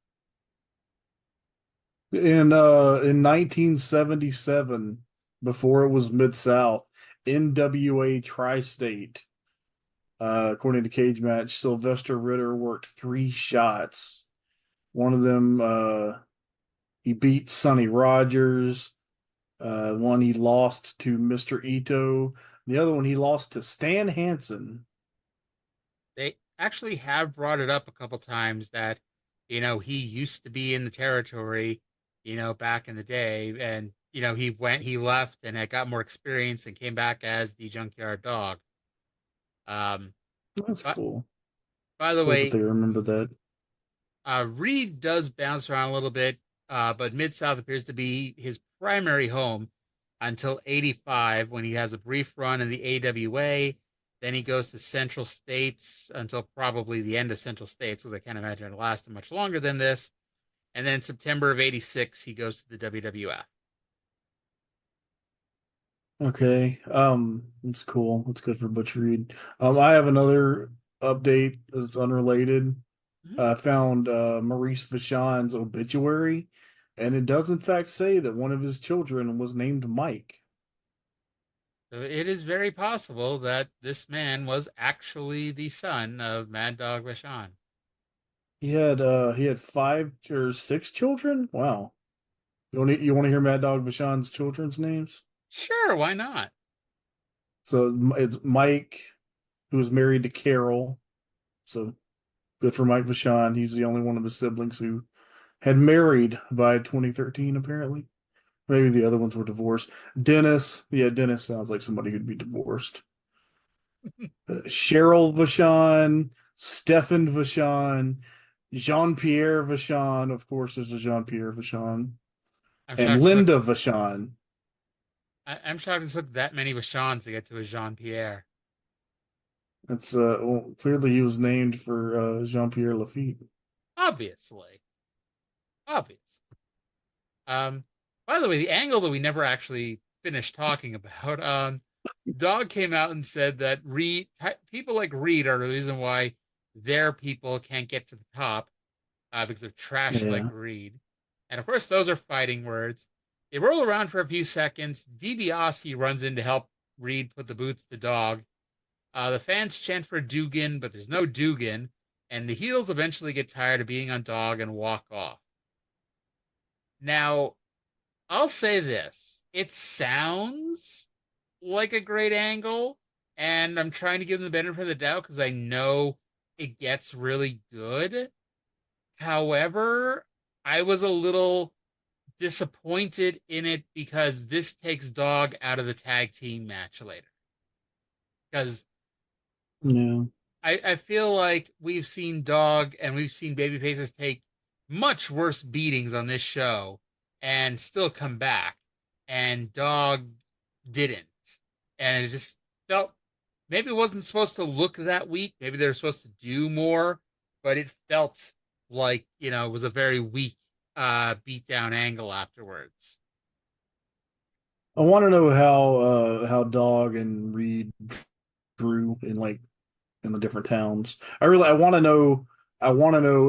In 1977, before it was Mid-South, NWA Tri-State According to Cage Match, Sylvester Ritter worked 3 shots. One of them, he beat Sonny Rogers. One he lost to Mr. Ito. The other one he lost to Stan Hansen. They actually have brought it up a couple times that, he used to be in the territory, back in the day. And, he left and had got more experience and came back as the Junkyard Dog. That's cool. By the way, they remember that. Reed does bounce around a little bit, but Mid-South appears to be his primary home until 85 when he has a brief run in the AWA. Then he goes to Central States until probably the end of Central States, because I can't imagine it lasted much longer than this. And then September of 86, he goes to the WWF. Okay. It's cool. It's good for Butch Reed. I have another update that's unrelated. I found Maurice Vachon's obituary, and it does in fact say that one of his children was named Mike. So it is very possible that this man was actually the son of Mad Dog Vachon. He had 5 or 6 children. Wow. You want to hear Mad Dog Vachon's children's names? Sure, why not? So it's Mike, who was married to Carol. So good for Mike Vachon. He's the only one of his siblings who had married by 2013, apparently. Maybe the other ones were divorced. Dennis. Yeah, Dennis sounds like somebody who'd be divorced. Cheryl Vachon, Stefan Vachon, Jean-Pierre Vachon. Of course, there's a Jean-Pierre Vachon. And Linda Vachon. I'm shocked it took that many Vachons to get to a Jean-Pierre. It's well, clearly he was named for Jean-Pierre Lafitte. Obviously. By the way, the angle that we never actually finished talking about, Dog came out and said that people like Reed are the reason why their people can't get to the top, because they're trash like Reed. And of course, those are fighting words. They roll around for a few seconds. DiBiase runs in to help Reed put the boots to Dog. The fans chant for Dugan, but there's no Dugan. And the heels eventually get tired of being on Dog and walk off. Now, I'll say this. It sounds like a great angle, and I'm trying to give them the benefit of the doubt because I know it gets really good. However, I was a little disappointed in it because this takes Dog out of the tag team match later. Because I feel like we've seen Dog and we've seen babyfaces take much worse beatings on this show and still come back, and Dog didn't. And it just felt, maybe it wasn't supposed to look that weak. Maybe they were supposed to do more, but it felt like, it was a very weak beatdown angle afterwards. I want to know how Dog and Reed drew in the different towns. I want to know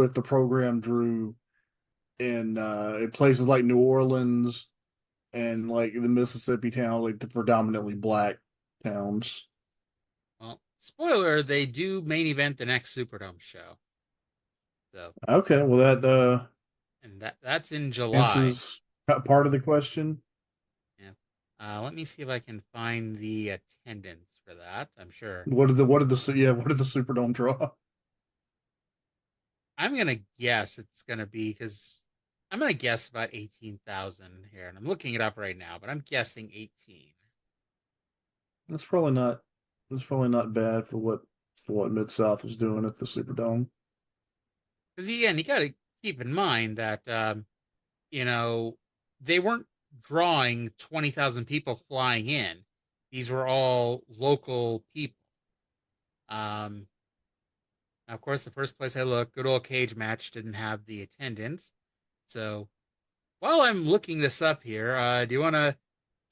if the program drew in places like New Orleans and like the Mississippi town, like the predominantly black towns. Well, spoiler, they do main event the next Superdome show. So okay, well and that's in July. Answers part of the question. Yeah. Let me see if I can find the attendance for that. I'm sure. What did the Superdome draw? I'm gonna guess it's gonna be because I'm gonna guess about 18,000 here, and I'm looking it up right now, but I'm guessing 18. That's probably not bad for what Mid-South was doing at the Superdome. Because again, you got to keep in mind that they weren't drawing 20,000 people flying in. These were all local people. Of course, the first place I looked, good old Cage Match didn't have the attendance. So while I'm looking this up here, do you want to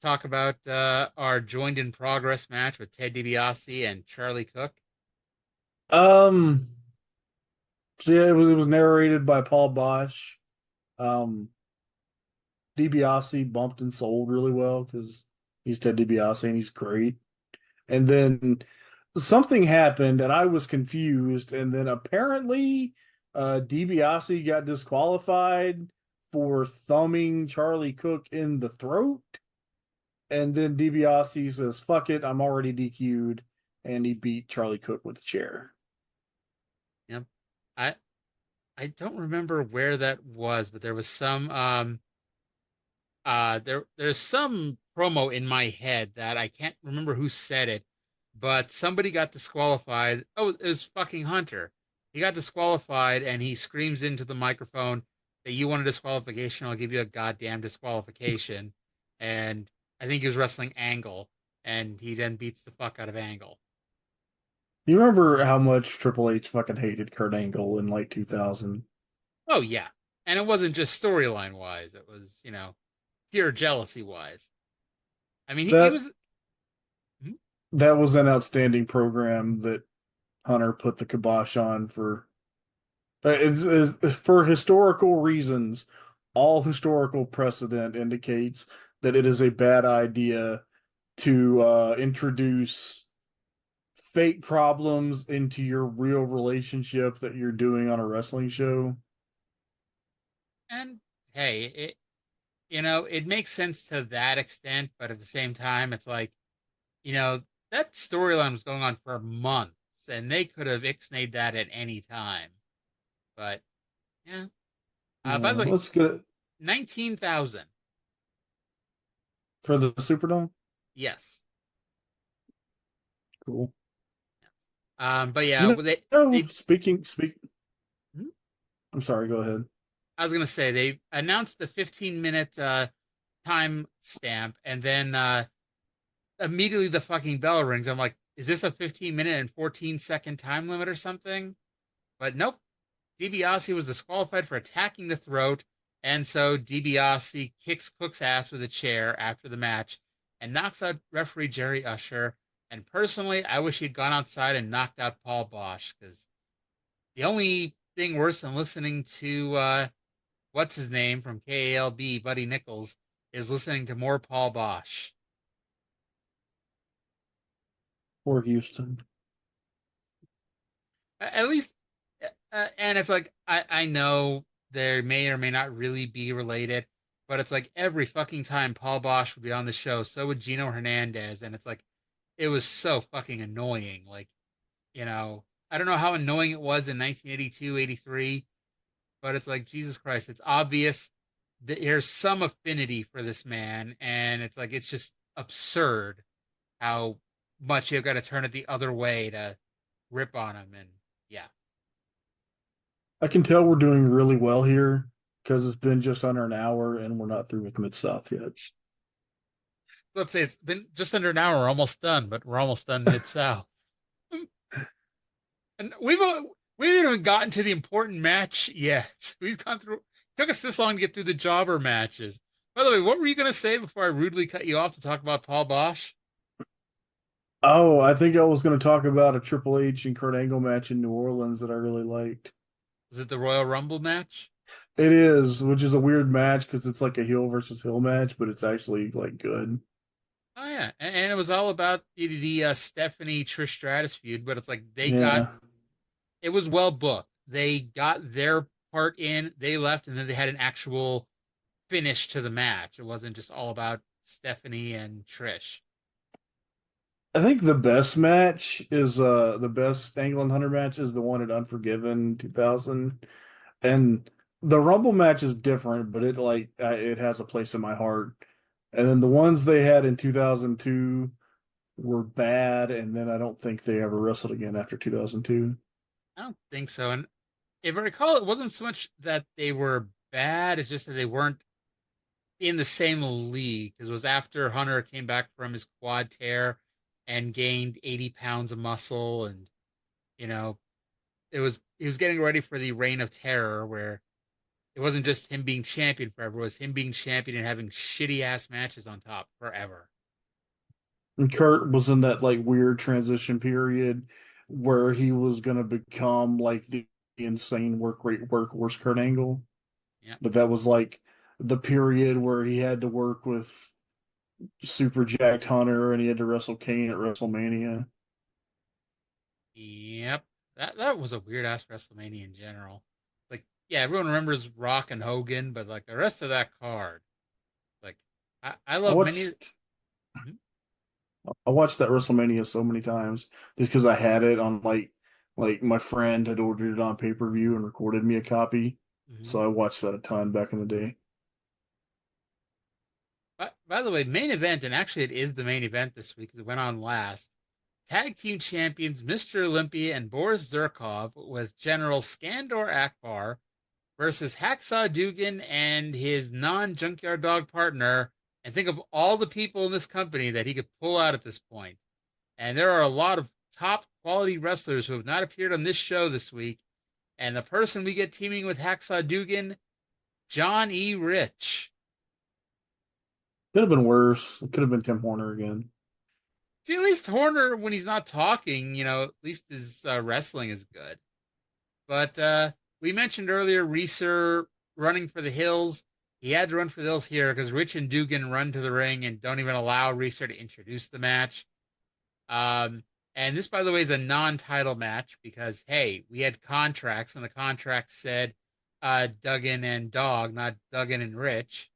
talk about our joined in progress match with Ted DiBiase and Charlie Cook? So yeah, it was narrated by Paul Bosch. DiBiase bumped and sold really well because he's Ted DiBiase and he's great. And then something happened and I was confused, and then apparently DiBiase got disqualified for thumbing Charlie Cook in the throat, and then DiBiase says, "Fuck it, I'm already DQ'd," and he beat Charlie Cook with a chair. Yep. I I don't remember where that was, but there was some there's some promo in my head that I can't remember who said it, but somebody got disqualified. Oh, it was fucking Hunter. He got disqualified and he screams into the microphone that you want a disqualification, I'll give you a goddamn disqualification. And I think he was wrestling Angle, and he then beats the fuck out of Angle. You remember how much Triple H fucking hated Kurt Angle in like 2000? Oh yeah. And it wasn't just storyline wise, it was, pure jealousy wise. I mean, he That was. Hmm? that was an outstanding program that Hunter put the kibosh on for. For historical reasons. All historical precedent indicates that it is a bad idea to introduce fake problems into your real relationship that you're doing on a wrestling show. And hey, it makes sense to that extent, but at the same time, it's like, you know, that storyline was going on for months, and they could have ixnayed that at any time. But yeah. By Yeah, the way, let's get 19,000. for the Superdome. Yes. Cool. But yeah, You they. speak. Hmm? I'm sorry. Go ahead. I was gonna say they announced the 15-minute time stamp, and then immediately the fucking bell rings. I'm like, is this a 15-minute and 14-second time limit or something? But nope. DiBiase was disqualified for attacking the throat, and so DiBiase kicks Cook's ass with a chair after the match and knocks out referee Jerry Usher. And personally, I wish he'd gone outside and knocked out Paul Bosch, because the only thing worse than listening to what's his name from KALB, Buddy Nichols, is listening to more Paul Bosch. Or Houston. At least, and it's like, I know there may or may not really be related, but it's like every fucking time Paul Bosch would be on the show, so would Gino Hernandez, and it's like, it was so fucking annoying. Like, I don't know how annoying it was in 1982, 83, but it's like, Jesus Christ, it's obvious that there's some affinity for this man, and it's like, it's just absurd how much you've got to turn it the other way to rip on him. And yeah. I can tell we're doing really well here because it's been just under an hour and we're not through with Mid South yet. Let's say it's been just under an hour. We're almost done, but we're almost done Mid South. And we haven't even gotten to the important match yet. We've gone through. Took us this long to get through the jobber matches. By the way, what were you going to say before I rudely cut you off to talk about Paul Bosch? Oh, I think I was going to talk about a Triple H and Kurt Angle match in New Orleans that I really liked. Was it the Royal Rumble match? It is, which is a weird match because it's like a heel versus heel match, but it's actually like good. Oh yeah, and it was all about the Stephanie Trish Stratus feud, but it's like Yeah. it was well booked. They got their part in, they left, and then they had an actual finish to the match. It wasn't just all about Stephanie and Trish. I think the best match is the best Angle and Hunter match is the one at Unforgiven 2000. And the Rumble match is different, but it has a place in my heart. And then the ones they had in 2002 were bad, and then I don't think they ever wrestled again after 2002. I don't think so. And if I recall, it wasn't so much that they were bad, it's just that they weren't in the same league, because it was after Hunter came back from his quad tear and gained 80 pounds of muscle, and you know he was getting ready for the reign of terror, where it wasn't just him being champion forever, it was him being champion and having shitty ass matches on top forever. And Kurt was in that like weird transition period where he was gonna become like the insane work rate workhorse Kurt Angle. Yeah. But that was like the period where he had to work with Super Jacked Hunter and he had to wrestle Kane at WrestleMania. Yep. That was a weird ass WrestleMania in general. Like, yeah, everyone remembers Rock and Hogan, but like the rest of that card, like I I love many. watched I watched that WrestleMania so many times just because I had it on like my friend had ordered it on pay-per-view and recorded me a copy. Mhm. So I watched that a ton back in the day. By the way, main event, and actually it is the main event this week because it went on last. Tag team champions Mr. Olympia and Boris Zirkov with General Skandor Akbar versus Hacksaw Dugan and his non-Junkyard Dog partner. And think of all the people in this company that he could pull out at this point. And there are a lot of top quality wrestlers who have not appeared on this show this week. And the person we get teaming with Hacksaw Dugan, John E. Rich. Could have been worse. It could have been Tim Horner again. See, at least Horner, when he's not talking, at least his wrestling is good. But we mentioned earlier Reeser running for the hills. He had to run for the hills here because Rich and Dugan run to the ring and don't even allow Reeser to introduce the match. And this, by the way, is a non-title match because, hey, we had contracts, and the contract said Duggan and Dog, not Duggan and Rich.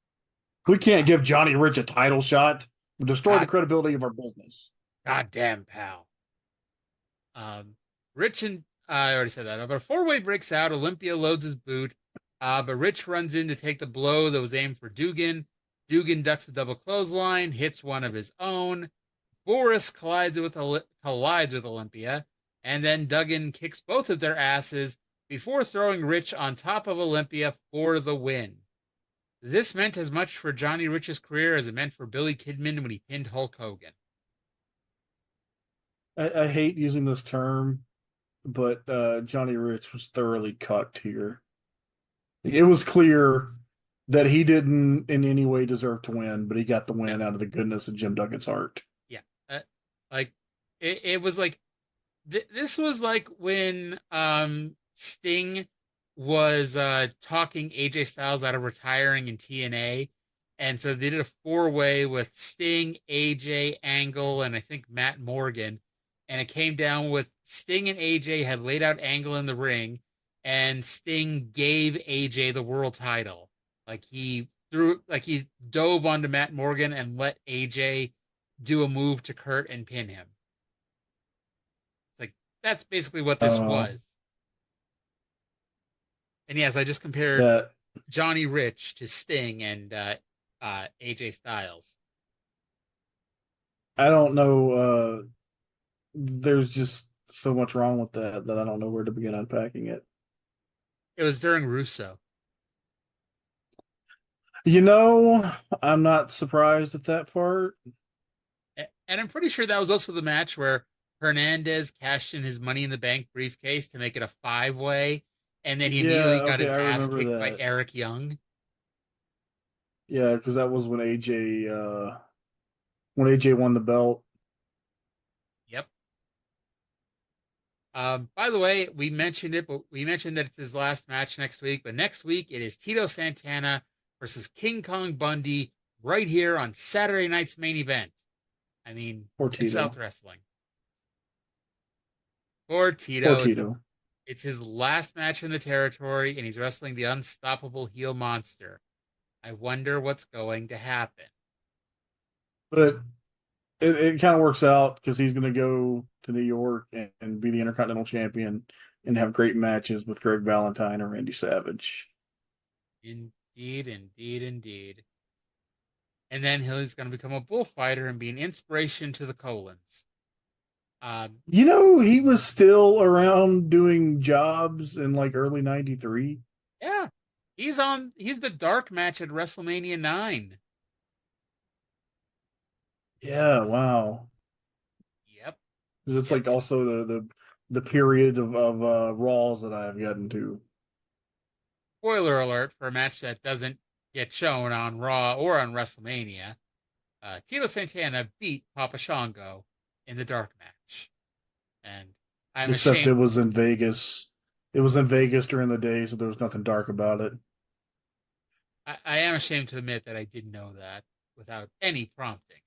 We can't give Johnny Rich a title shot. We'll destroy the credibility of our business. Goddamn, pal. Rich and I already said that. But a four-way breaks out. Olympia loads his boot, but Rich runs in to take the blow that was aimed for Dugan. Dugan ducks a double clothesline, hits one of his own. Boris collides with Olympia, and then Duggan kicks both of their asses before throwing Rich on top of Olympia for the win. This meant as much for Johnny Rich's career as it meant for Billy Kidman when he pinned Hulk Hogan. I hate using this term, but Johnny Rich was thoroughly cucked here. It was clear that he didn't in any way deserve to win, but he got the win out of the goodness of Jim Duggan's heart. Yeah. It was like, this was like when Sting was talking AJ Styles out of retiring in TNA. And so they did a four-way with Sting, AJ, Angle, and I think Matt Morgan. And it came down with Sting and AJ had laid out Angle in the ring, and Sting gave AJ the world title. He dove onto Matt Morgan and let AJ do a move to Kurt and pin him. That's basically what this was. And yes, I just compared Johnny Rich to Sting and AJ Styles. I don't know. There's just so much wrong with that I don't know where to begin unpacking it. It was during Russo. I'm not surprised at that part. And I'm pretty sure that was also the match where Hernandez cashed in his Money in the Bank briefcase to make it a five-way, and then he immediately got his ass kicked by Eric Young. Yeah, because that was when AJ won the belt. Yep. By the way, we mentioned it, but we mentioned that it's his last match next week. But next week it is Tito Santana versus King Kong Bundy right here on Saturday night's main event. I mean, it's South Wrestling. Poor Tito. It's his last match in the territory, and he's wrestling the unstoppable heel monster. I wonder what's going to happen. But it kind of works out because he's going to go to New York and be the Intercontinental Champion and have great matches with Greg Valentine or Randy Savage. Indeed. And then he's going to become a bullfighter and be an inspiration to the Colons. He was still around doing jobs in early '93. Yeah. He's the dark match at WrestleMania 9. Yeah, wow. Yep. Because it's also the period of Raws that I have gotten to. Spoiler alert for a match that doesn't get shown on Raw or on WrestleMania. Tito Santana beat Papa Shango in the dark match. And I'm Except ashamed. It was in Vegas. It was in Vegas during the day, so there was nothing dark about it. I am ashamed to admit that I didn't know that without any prompting.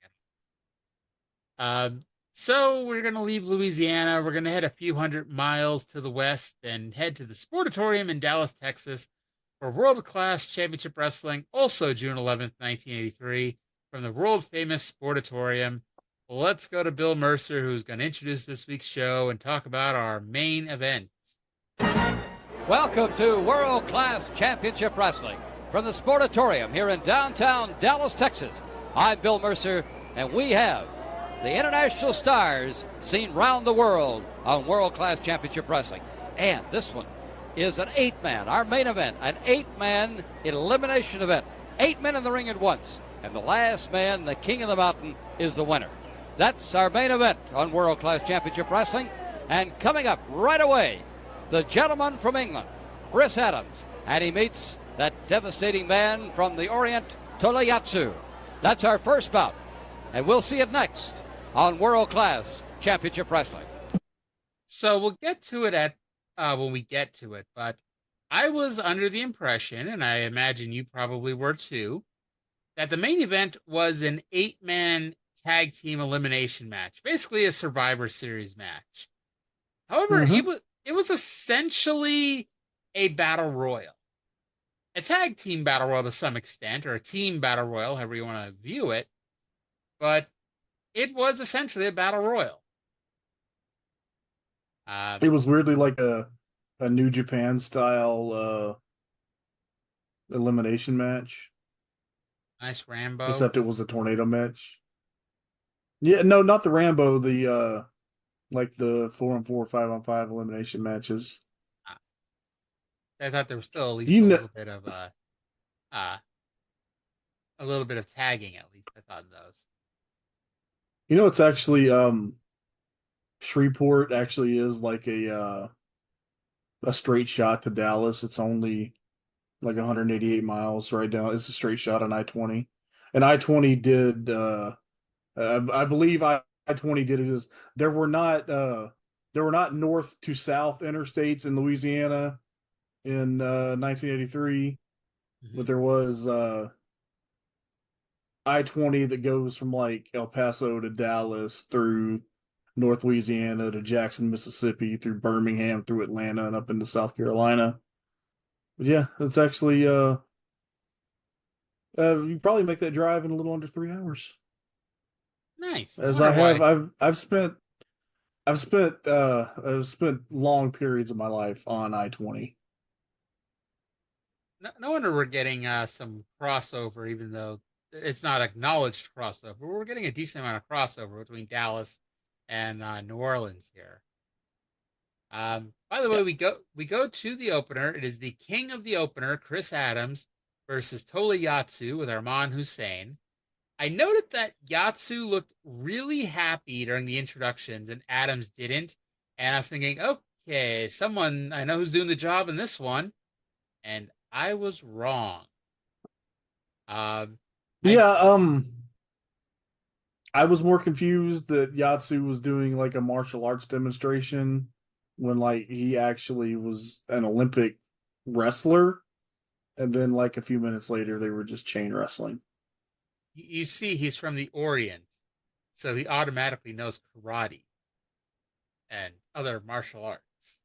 So we're going to leave Louisiana. We're going to head a few hundred miles to the west and head to the Sportatorium in Dallas, Texas for World Class Championship Wrestling, also June 11th, 1983, from the world-famous Sportatorium. Let's go to Bill Mercer, who's going to introduce this week's show and talk about our main event. Welcome to World Class Championship Wrestling from the Sportatorium here in downtown Dallas, Texas. I'm Bill Mercer, and we have the international stars seen round the world on World Class Championship Wrestling. And this one is an 8-man, our main event, an 8-man elimination event. 8 men in the ring at once. And the last man, the king of the mountain, is the winner. That's our main event on World Class Championship Wrestling. And coming up right away, the gentleman from England, Chris Adams. And he meets that devastating man from the Orient, Tomohiro. That's our first bout. And we'll see it next on World Class Championship Wrestling. So we'll get to it at when we get to it, but I was under the impression, and I imagine you probably were too, that the main event was an 8-man tag team elimination match, basically a Survivor Series match. However, it was essentially a battle royal, a tag team battle royal to some extent, or a team battle royal, however you want to view it, but it was essentially a battle royal. It was weirdly like a New Japan style elimination match. Nice Rambo. Except it was a tornado match. Yeah, no, not the Rambo, the like the 4-on-4, 5-on-5 elimination matches. I thought there was still at least a little bit of tagging, at least I thought in those. You know, it's actually Shreveport actually is like a straight shot to Dallas. It's only like 188 miles right down. It's a straight shot on I-20. And I-20 did I believe I-20 did it as there were not north to south interstates in Louisiana in 1983, but there was I-20 that goes from like El Paso to Dallas through North Louisiana to Jackson, Mississippi, through Birmingham, through Atlanta, and up into South Carolina. But yeah, it's actually you probably make that drive in a little under 3 hours. Nice. As I've spent long periods of my life on I-20. No wonder we're getting some crossover, even though it's not acknowledged crossover. We're getting a decent amount of crossover between Dallas and New Orleans here. By the way, we go to the opener. It is the king of the opener, Chris Adams, versus Tola Yatsu with Arman Hussein. I noted that Yatsu looked really happy during the introductions and Adams didn't. And I was thinking, okay, someone I know who's doing the job in this one. And I was wrong. I was more confused that Yatsu was doing like a martial arts demonstration when like he actually was an Olympic wrestler. And then like a few minutes later, they were just chain wrestling. You see, he's from the Orient, so he automatically knows karate and other martial arts.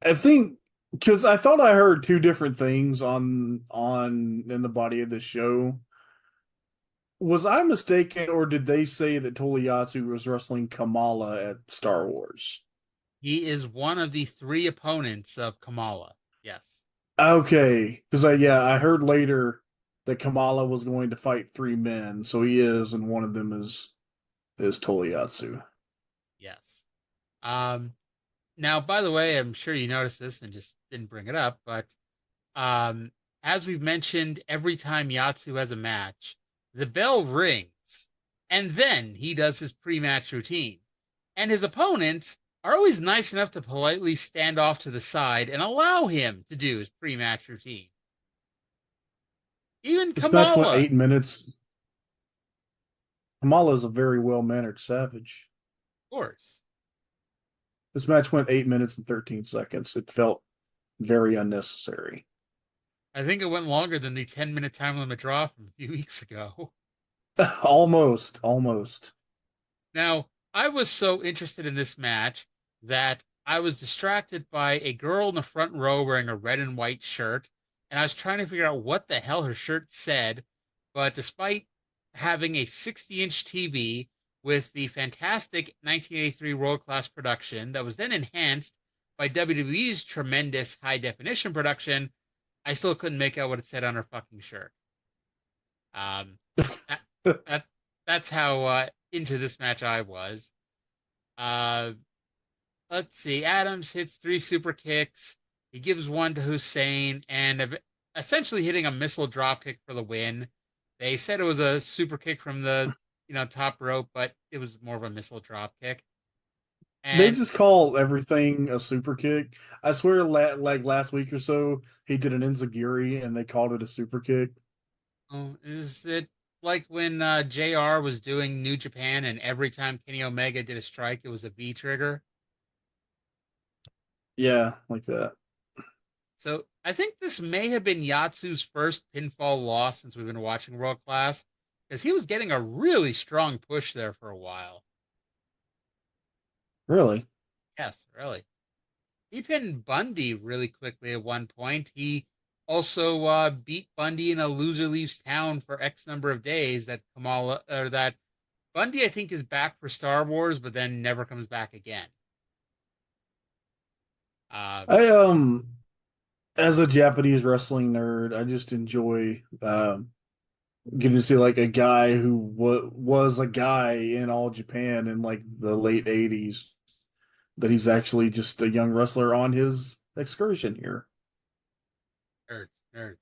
I think because I thought I heard two different things on in the body of this show. Was I mistaken, or did they say that Tolyatsu was wrestling Kamala at Star Wars? He is one of the 3 opponents of Kamala. Yes. Okay, because I heard later that Kamala was going to fight 3 men, so he is, and one of them is Tolyatsu. Yes. Now, by the way, I'm sure you noticed this and just didn't bring it up, but as we've mentioned, every time Yatsu has a match, the bell rings, and then he does his pre-match routine. And his opponents are always nice enough to politely stand off to the side and allow him to do his pre-match routine. Even this Kamala. Match went 8 minutes. Kamala is a very well-mannered savage. Of course. This match went 8 minutes and 13 seconds. It felt very unnecessary. I think it went longer than the 10-minute time limit draw from a few weeks ago. Almost. Now, I was so interested in this match that I was distracted by a girl in the front row wearing a red and white shirt, and I was trying to figure out what the hell her shirt said. But despite having a 60-inch TV with the fantastic 1983 world class production that was then enhanced by WWE's tremendous high definition production, I still couldn't make out what it said on her fucking shirt. That's how into this match I was. Let's see. Adams hits 3 super kicks. He gives one to Hussein and essentially hitting a missile drop kick for the win. They said it was a super kick from the top rope, but it was more of a missile drop kick. And they just call everything a super kick. I swear, like last week or so, he did an enziguri and they called it a super kick. Oh, is it like when JR was doing New Japan and every time Kenny Omega did a strike, it was a V trigger? Yeah, like that. So I think this may have been Yatsu's first pinfall loss since we've been watching World Class, because he was getting a really strong push there for a while. Really? Yes, really. He pinned Bundy really quickly at one point. He also beat Bundy in a loser leaves town for X number of days. That Bundy, I think, is back for Star Wars, but then never comes back again. As a Japanese wrestling nerd, I just enjoy getting to see like a guy who was a guy in All Japan in like the late 80s, that he's actually just a young wrestler on his excursion here. Nerds.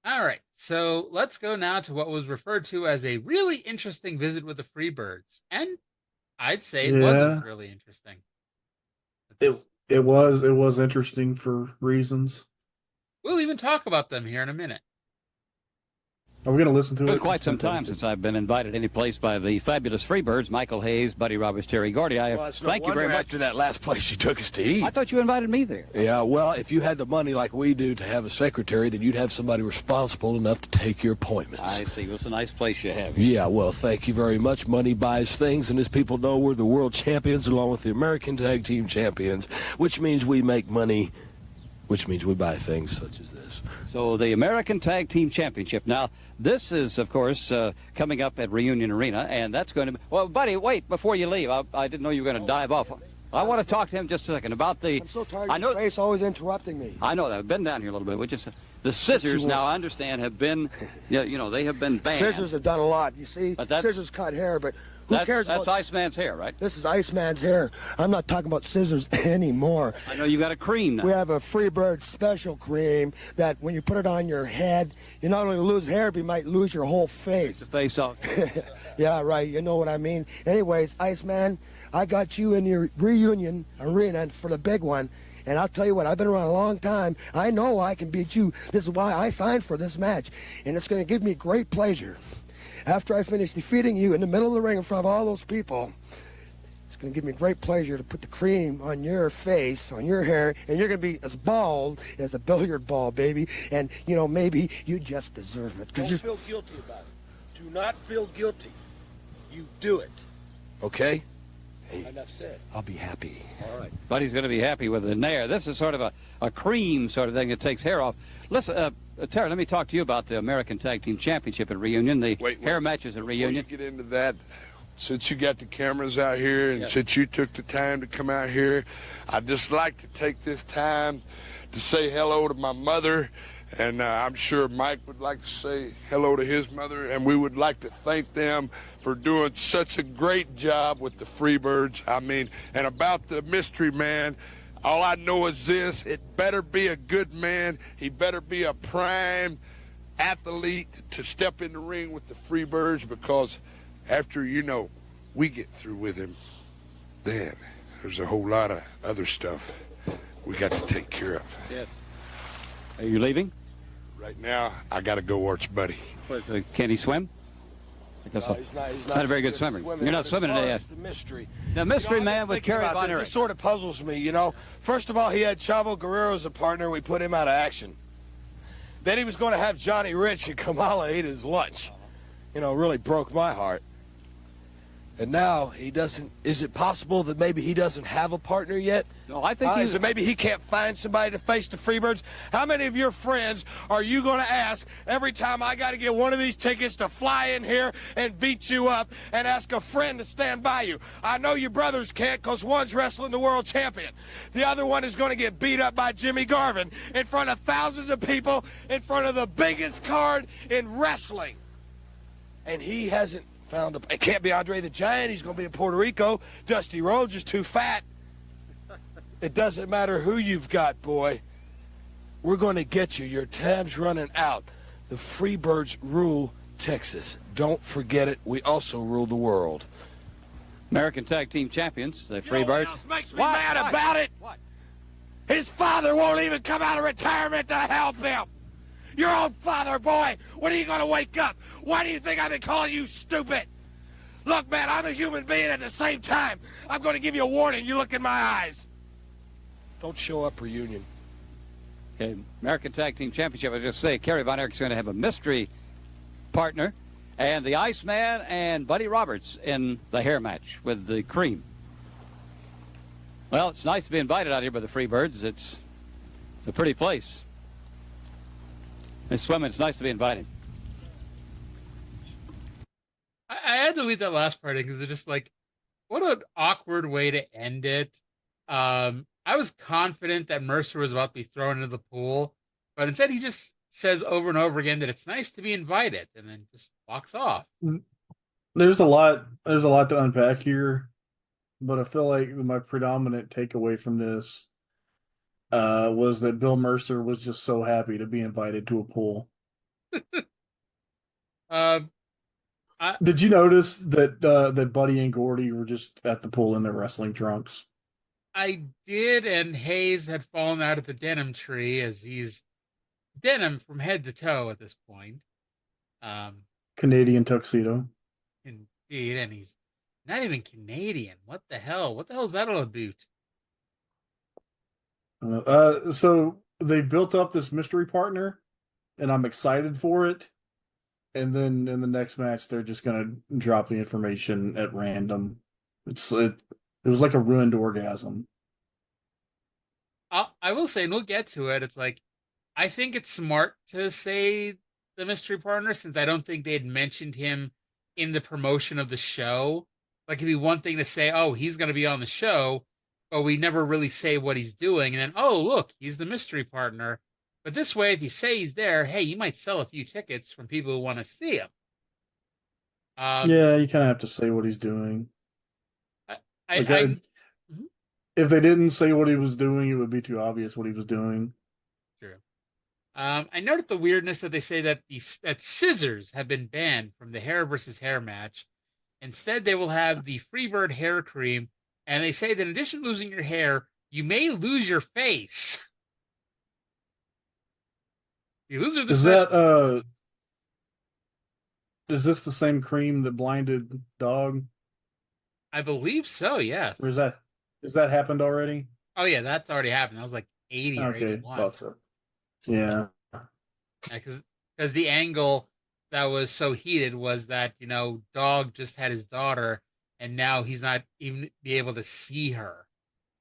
All right, so let's go now to what was referred to as a really interesting visit with the Freebirds, and I'd say it wasn't really interesting. It was interesting for reasons. We'll even talk about them here in a minute. Are we going to listen to it? It's quite some time since I've been invited any place by the fabulous Freebirds, Michael Hayes, Buddy Roberts, Terry Gordy. Thank you very much. After that last place you took us to eat. I thought you invited me there. Yeah, well, if you had the money like we do to have a secretary, then you'd have somebody responsible enough to take your appointments. I see. Well, it's a nice place you have. Yeah, well, thank you very much. Money buys things, and as people know, we're the world champions along with the American Tag Team Champions, which means we make money, which means we buy things such as this. So the American Tag Team Championship. Now, this is, of course, coming up at Reunion Arena, and that's going to be... Well, Buddy, wait, before you leave, I didn't know you were going to dive off. I want to talk to him just a second about the... I'm so tired of your face always interrupting me. I know that. I've been down here a little bit. We just... The scissors, now, I understand, have been... they have been banned. Scissors have done a lot. You see, scissors cut hair, but... Who cares about... That's Iceman's hair, right? This is Iceman's hair. I'm not talking about scissors anymore. I know you got a cream now. We have a Freebird special cream that when you put it on your head, you not only lose hair, but you might lose your whole face. The face off. Yeah, right. You know what I mean. Anyways, Iceman, I got you in your Reunion Arena for the big one. And I'll tell you what, I've been around a long time. I know I can beat you. This is why I signed for this match. And it's going to give me great pleasure. After I finish defeating you in the middle of the ring in front of all those people, it's going to give me great pleasure to put the cream on your face, on your hair, and you're going to be as bald as a billiard ball, baby. And, maybe you just deserve it. Don't feel guilty about it. Do not feel guilty. You do it. Okay? Hey, enough said. I'll be happy. All right. Buddy's going to be happy with the nair. This is sort of a cream sort of thing that takes hair off. Listen, Terry, let me talk to you about the American Tag Team Championship at Reunion, the hair matches at Reunion. Before you get into that, since you got the cameras out here and since you took the time to come out here, I'd just like to take this time to say hello to my mother, and I'm sure Mike would like to say hello to his mother, and we would like to thank them for doing such a great job with the Freebirds. I mean, and about the mystery man, all I know is this: it better be a good man. He better be a prime athlete to step in the ring with the Freebirds, because after, we get through with him, then there's a whole lot of other stuff we got to take care of. Yes. Are you leaving? Right now, I got to go watch Buddy. Can he swim? Because no, he's not a very good swimmer. You're not swimming today. The mystery. The mystery man with Kerry Von Erich. This sort of puzzles me, First of all, he had Chavo Guerrero as a partner. We put him out of action. Then he was going to have Johnny Rich and Kamala eat his lunch. really broke my heart. And now he doesn't. Is it possible that maybe he doesn't have a partner yet? No, I think is it maybe he can't find somebody to face the Freebirds? How many of your friends are you going to ask every time I got to get one of these tickets to fly in here and beat you up and ask a friend to stand by you? I know your brothers can't because one's wrestling the world champion. The other one is going to get beat up by Jimmy Garvin in front of thousands of people in front of the biggest card in wrestling. And he hasn't found it can't be Andre the Giant. He's going to be in Puerto Rico. Dusty Rhodes is too fat. It doesn't matter who you've got, boy. We're going to get you. Your time's running out. The Freebirds rule Texas. Don't forget it. We also rule the world. American Tag Team Champions, the Freebirds. What makes me mad about it? What? His father won't even come out of retirement to help him. Your own father, boy. When are you going to wake up? Why do you think I've been calling you stupid? Look, man, I'm a human being at the same time. I'm going to give you a warning. You look in my eyes. Don't show up, reunion. Okay, American Tag Team Championship, I just say, Kerry Von Erich's going to have a mystery partner, and the Iceman and Buddy Roberts in the hair match with the Cream. Well, it's nice to be invited out here by the Freebirds. It's a pretty place. Miss Swimming, it's nice to be invited. I had to leave that last part in because it's just like, what an awkward way to end it. I was confident that Mercer was about to be thrown into the pool, but instead he just says over and over again that it's nice to be invited, and then just walks off. There's a lot to unpack here, but I feel like my predominant takeaway from this was that Bill Mercer was just so happy to be invited to a pool. Did you notice that that Buddy and Gordy were just at the pool in their wrestling trunks? I did, and Hayes had fallen out of the denim tree as he's denim from head to toe at this point. Canadian tuxedo. Indeed, and he's not even Canadian. What the hell? What the hell is that all about? So they built up this mystery partner, and I'm excited for it. And then in the next match, they're just gonna drop the information at random. It was like a ruined orgasm. I will say, and we'll get to it. It's like, I think it's smart to say the mystery partner, since I don't think they had mentioned him in the promotion of the show. Like, it'd be one thing to say, oh, he's going to be on the show, but we never really say what he's doing. And then, oh, look, he's the mystery partner. But this way, if you say he's there, hey, you might sell a few tickets from people who want to see him. Yeah, you kind of have to say what he's doing. Mm-hmm. If they didn't say what he was doing, it would be too obvious what he was doing. True. I noted the weirdness that they say that that scissors have been banned from the hair versus hair match. Instead, they will have the Freebird hair cream, and they say that in addition to losing your hair, you may lose your face. You lose your Is this the same cream that blinded Dog? I believe so, yes. Or is that happened already? Oh yeah, that's already happened. That was like 80 or 81. Thought so. Yeah. Because the angle that was so heated was that, Dog just had his daughter, and now he's not even be able to see her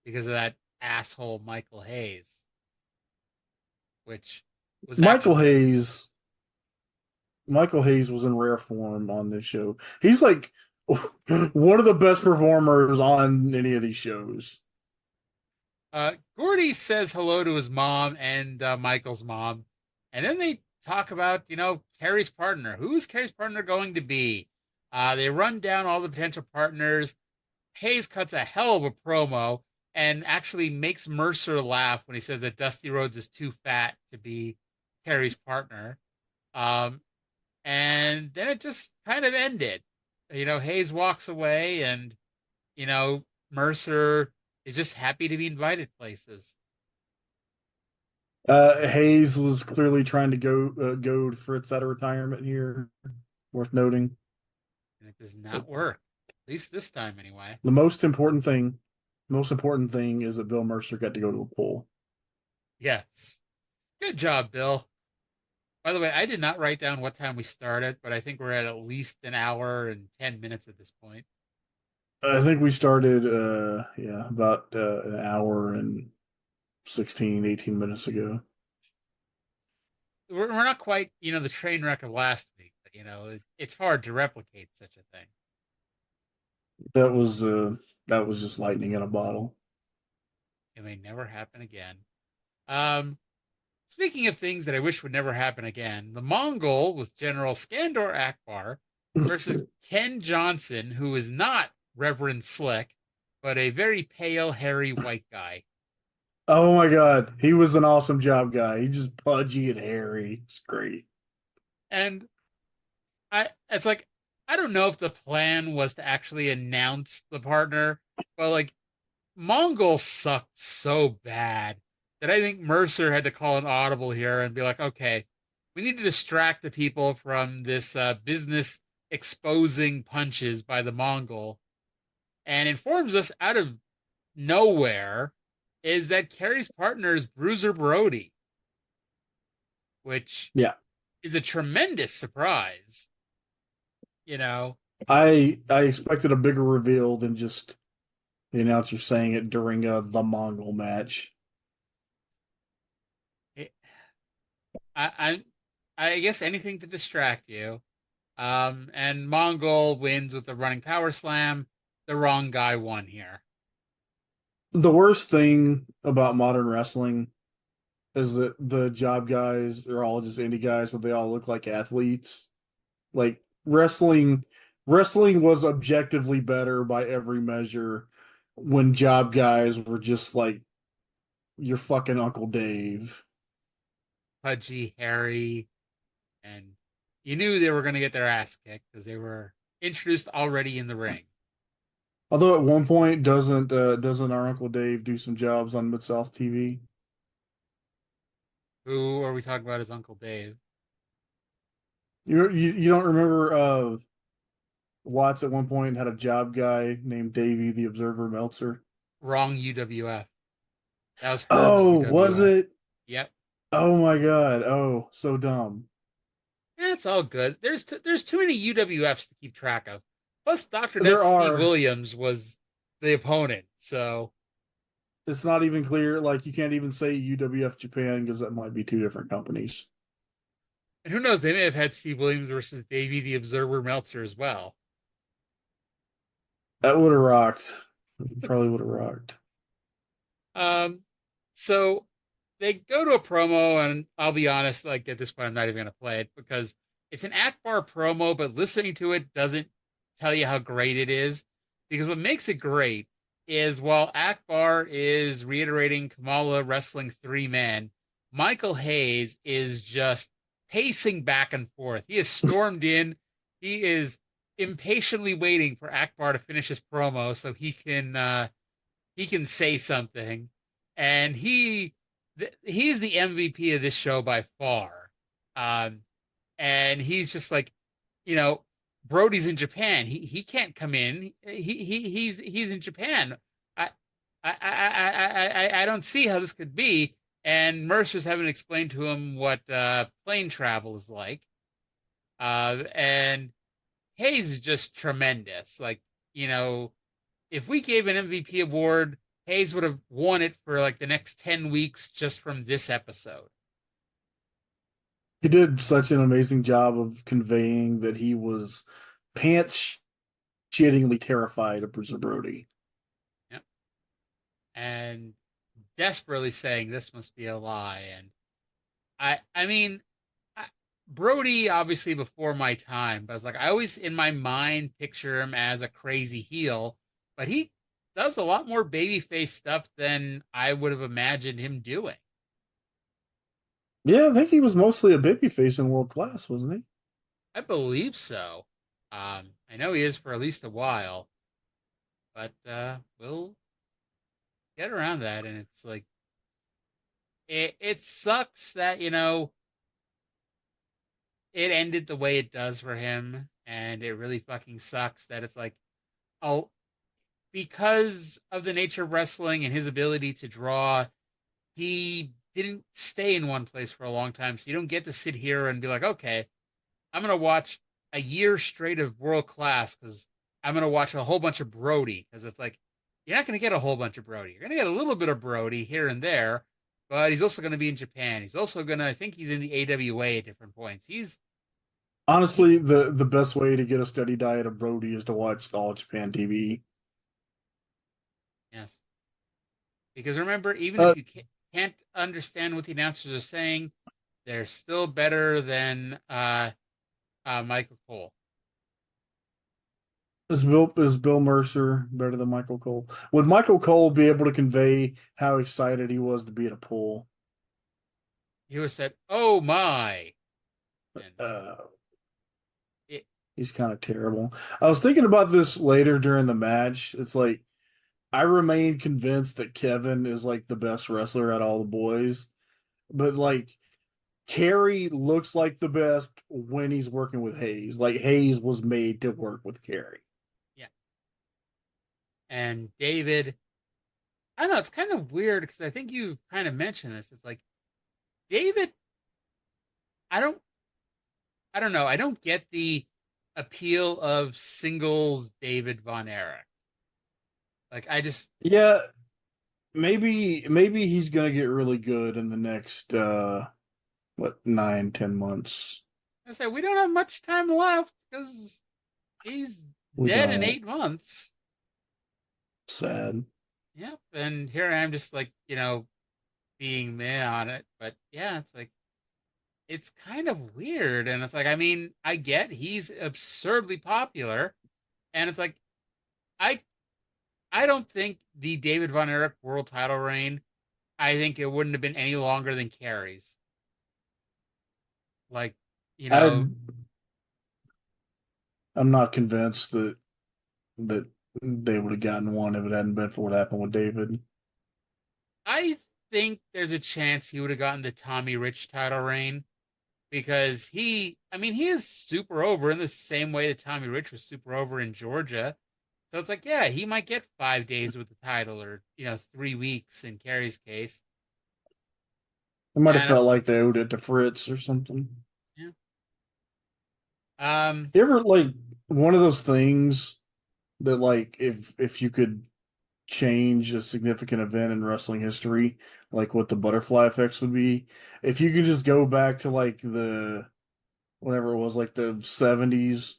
because of that asshole Michael Hayes. Which was Michael Hayes was in rare form on this show. He's like one of the best performers on any of these shows. Gordy says hello to his mom and Michael's mom. And then they talk about, Kerry's partner. Who's Kerry's partner going to be? They run down all the potential partners. Hayes cuts a hell of a promo and actually makes Mercer laugh when he says that Dusty Rhodes is too fat to be Kerry's partner. And then it just kind of ended. Hayes walks away, and, Mercer is just happy to be invited places. Hayes was clearly trying to goad Fritz out of retirement here. Worth noting. And it does not work. At least this time, anyway. The most important thing is that Bill Mercer got to go to a pool. Yes. Good job, Bill. By the way, I did not write down what time we started, but I think we're at least an hour and 10 minutes at this point. I think we started, about an hour and 16, 18 minutes ago. We're not quite, the train wreck of last week, but, it's hard to replicate such a thing. That was just lightning in a bottle. It may never happen again. Speaking of things that I wish would never happen again, the Mongol with General Skandor Akbar versus Ken Johnson, who is not Reverend Slick, but a very pale, hairy white guy. Oh my God, he was an awesome job guy. He just pudgy and hairy. It's great. And it's like, I don't know if the plan was to actually announce the partner, but like, Mongol sucked so bad that I think Mercer had to call an audible here and be like, okay, we need to distract the people from this business exposing punches by the Mongol, and informs us out of nowhere is that Kerry's partner is Bruiser Brody, which is a tremendous surprise. I expected a bigger reveal than just the announcer saying it during the Mongol match. I guess anything to distract you. And Mongol wins with the running power slam. The wrong guy won here. The worst thing about modern wrestling is that the job guys are all just indie guys, so they all look like athletes. Like wrestling was objectively better by every measure when job guys were just like your fucking Uncle Dave. Pudgy, hairy, and you knew they were going to get their ass kicked because they were introduced already in the ring. Although at one point, doesn't our Uncle Dave do some jobs on Mid-South TV? Who are we talking about as Uncle Dave? You don't remember Watts at one point had a job guy named Davey the Observer Meltzer? Wrong UWF. That was UWF. Was it? Yep. Oh my God. Oh, so dumb. It's all good. There's too many UWFs to keep track of. Plus, Dr. Ned Steve Williams was the opponent, so it's not even clear. Like, you can't even say UWF Japan because that might be two different companies. And who knows? They may have had Steve Williams versus Davey the Observer Meltzer as well. That would have rocked. Probably would have rocked. So they go to a promo, and I'll be honest, like at this point, I'm not even going to play it because it's an Akbar promo, but listening to it doesn't tell you how great it is. Because what makes it great is while Akbar is reiterating Kamala wrestling 3 men, Michael Hayes is just pacing back and forth. He has stormed in. He is impatiently waiting for Akbar to finish his promo so he can say something. And he's the MVP of this show by far. And he's just like, Brody's in Japan. He can't come in. He's in Japan. I don't see how this could be. And Mercer's having explained to him what plane travel is like. And Hayes is just tremendous. Like, if we gave an MVP award, Hayes would have won it for like the next 10 weeks just from this episode. He did such an amazing job of conveying that he was pants shittingly terrified of Bruiser Brody. Yep. And desperately saying this must be a lie. And I mean, Brody, obviously before my time, but I was like, I always in my mind picture him as a crazy heel, but he does a lot more babyface stuff than I would have imagined him doing. Yeah, I think he was mostly a babyface in World Class, wasn't he? I believe so. I know he is for at least a while, but we'll get around that. And it's like, it sucks that, it ended the way it does for him. And it really fucking sucks that it's like, because of the nature of wrestling and his ability to draw, he didn't stay in one place for a long time, so you don't get to sit here and be like, okay, I'm gonna watch a year straight of world class because I'm gonna watch a whole bunch of Brody, because it's like you're not gonna get a whole bunch of Brody. You're gonna get a little bit of Brody here and there, but he's also gonna be in Japan. He's also gonna, I think he's in the AWA at different points. Honestly, the best way to get a steady diet of Brody is to watch the All Japan TV. Yes. Because remember, even if you can't understand what the announcers are saying, they're still better than Michael Cole. Is Bill Mercer better than Michael Cole? Would Michael Cole be able to convey how excited he was to be at a pool? He would have said, "Oh my!" He's kind of terrible. I was thinking about this later during the match. It's like, I remain convinced that Kevin is like the best wrestler out of all the boys, but like Kerry looks like the best when he's working with Hayes. Like Hayes was made to work with Kerry. Yeah. And David, I don't know, it's kind of weird because I think you kind of mentioned this. It's like David, I don't know. I don't get the appeal of singles David Von Erich. Like Maybe he's gonna get really good in the next 9-10 months. I say we don't have much time left because he's dead in 8 months. Sad. Yep, and here I am just like, being meh on it. But yeah, it's like it's kind of weird, and it's like, I mean, I get he's absurdly popular, and it's like I don't think the David Von Erich world title reign, I think it wouldn't have been any longer than Kerry's. Like, I'm not convinced that they would have gotten one if it hadn't been for what happened with David. I think there's a chance he would have gotten the Tommy Rich title reign because he is super over in the same way that Tommy Rich was super over in Georgia. So it's like, yeah, he might get 5 days with the title or, 3 weeks in Kerry's case. It might have felt like they owed it to Fritz or something. Yeah. You ever like one of those things that like if you could change a significant event in wrestling history, like what the butterfly effects would be, if you could just go back to like the whatever it was, like the 70s,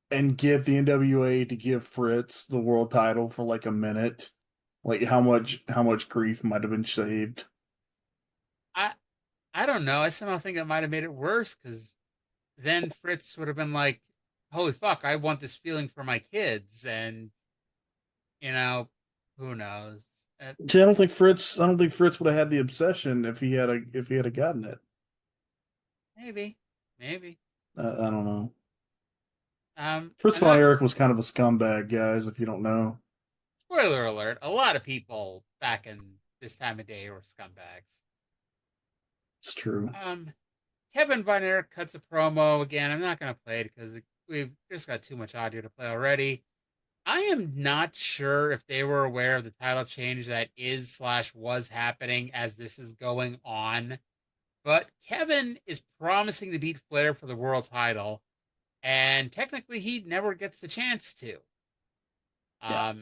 and get the NWA to give Fritz the world title for like a minute, like how much grief might have been saved. I don't know. I somehow think it might have made it worse because then Fritz would have been like, "Holy fuck, I want this feeling for my kids," and who knows? See, I don't think Fritz would have had the obsession if he had gotten it. Maybe. I don't know. Fritz Von Erich was kind of a scumbag, guys, if you don't know. Spoiler alert, a lot of people back in this time of day were scumbags. It's true. Kevin Von Erich cuts a promo again. I'm not going to play it because we've just got too much audio to play already. I am not sure if they were aware of the title change that is/was happening as this is going on, but Kevin is promising to beat Flair for the world title. And technically, he never gets the chance to. Yeah.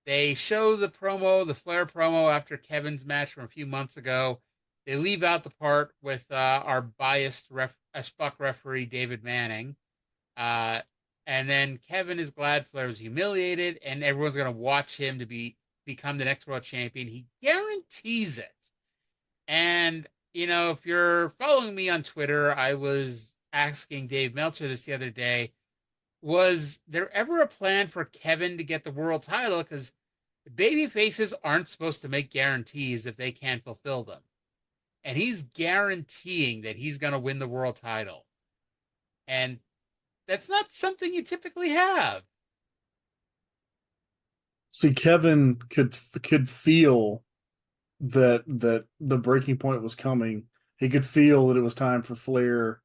They show the Flair promo after Kevin's match from a few months ago. They leave out the part with our biased as fuck referee, David Manning. And then Kevin is glad Flair was humiliated, and everyone's going to watch him to become the next world champion. He guarantees it. And, if you're following me on Twitter, I was asking Dave Meltzer this the other day, was there ever a plan for Kevin to get the world title? Because baby faces aren't supposed to make guarantees if they can't fulfill them. And he's guaranteeing that he's going to win the world title. And that's not something you typically have. See, Kevin could feel that the breaking point was coming. He could feel that it was time for Flair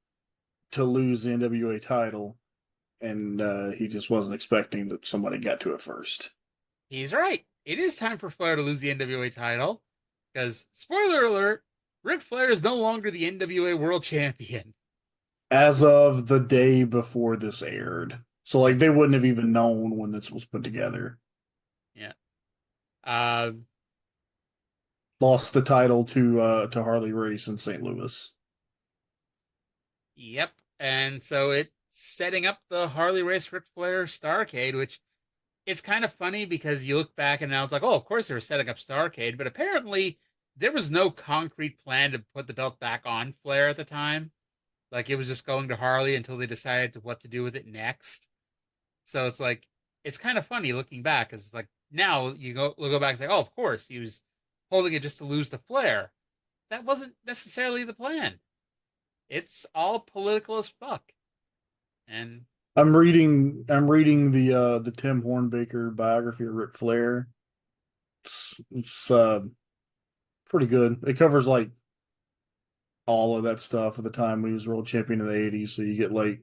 to lose the NWA title, and he just wasn't expecting that somebody got to it first. He's right. It is time for Flair to lose the NWA title, because, spoiler alert, Ric Flair is no longer the NWA World Champion. As of the day before this aired. So, like, they wouldn't have even known when this was put together. Yeah. Lost the title to Harley Race in St. Louis. Yep. And so it's setting up the Harley Race Ric Flair Starrcade, which it's kind of funny because you look back and now it's like, oh, of course they were setting up Starrcade, but apparently there was no concrete plan to put the belt back on Flair at the time. Like, it was just going to Harley until they decided what to do with it next. So it's like, it's kind of funny looking back, because it's like, now you go back and say, oh, of course, he was holding it just to lose to Flair. That wasn't necessarily the plan. It's all political as fuck. And I'm reading the Tim Hornbaker biography of Ric Flair. It's pretty good. It covers like all of that stuff at the time when he was world champion in the 80s. So you get like,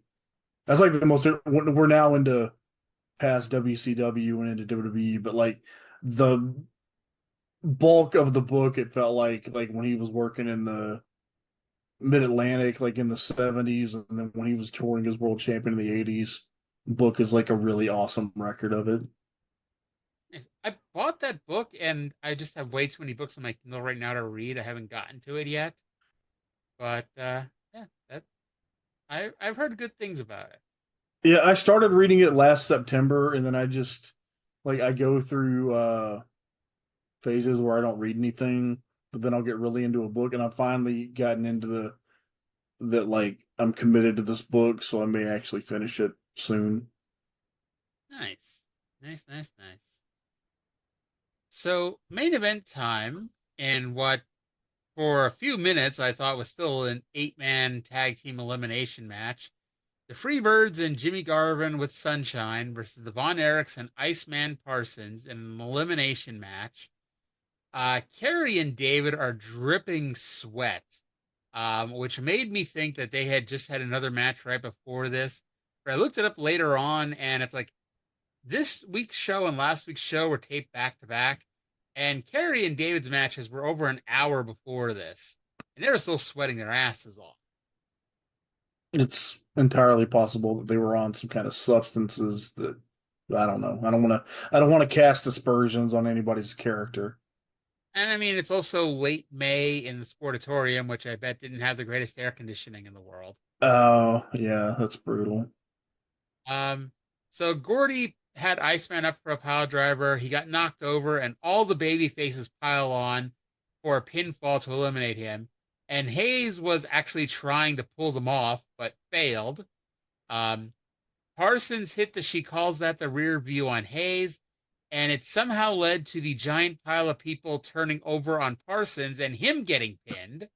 that's like the most, we're now into past WCW and into WWE, but like the bulk of the book, it felt like when he was working in the Mid-Atlantic, like in the 70s, and then when he was touring as world champion in the 80s, book is like a really awesome record of it. I bought that book, and I just have way too many books on my Kindle right now to read. I haven't gotten to it yet. But yeah, I've heard good things about it. Yeah, I started reading it last September, and then I just I go through phases where I don't read anything, but then I'll get really into a book, and I've finally gotten into that I'm committed to this book, so I may actually finish it soon. Nice. So, main event time, in what for a few minutes I thought was still an 8-man tag team elimination match. The Freebirds and Jimmy Garvin with Sunshine versus the Von Erichs and Iceman Parsons in an elimination match. Kerry and David are dripping sweat, which made me think that they had just had another match right before this. But I looked it up later on, and it's like this week's show and last week's show were taped back to back, and Kerry and David's matches were over an hour before this, and they were still sweating their asses off. It's entirely possible that they were on some kind of substances that I don't know. I don't want to cast aspersions on anybody's character. And I mean, it's also late May in the Sportatorium, which I bet didn't have the greatest air conditioning in the world. Oh, yeah, that's brutal. So Gordy had Iceman up for a pile driver. He got knocked over, and all the baby faces pile on for a pinfall to eliminate him. And Hayes was actually trying to pull them off, but failed. Parsons hit she calls that the rear view on Hayes, and it somehow led to the giant pile of people turning over on Parsons and him getting pinned.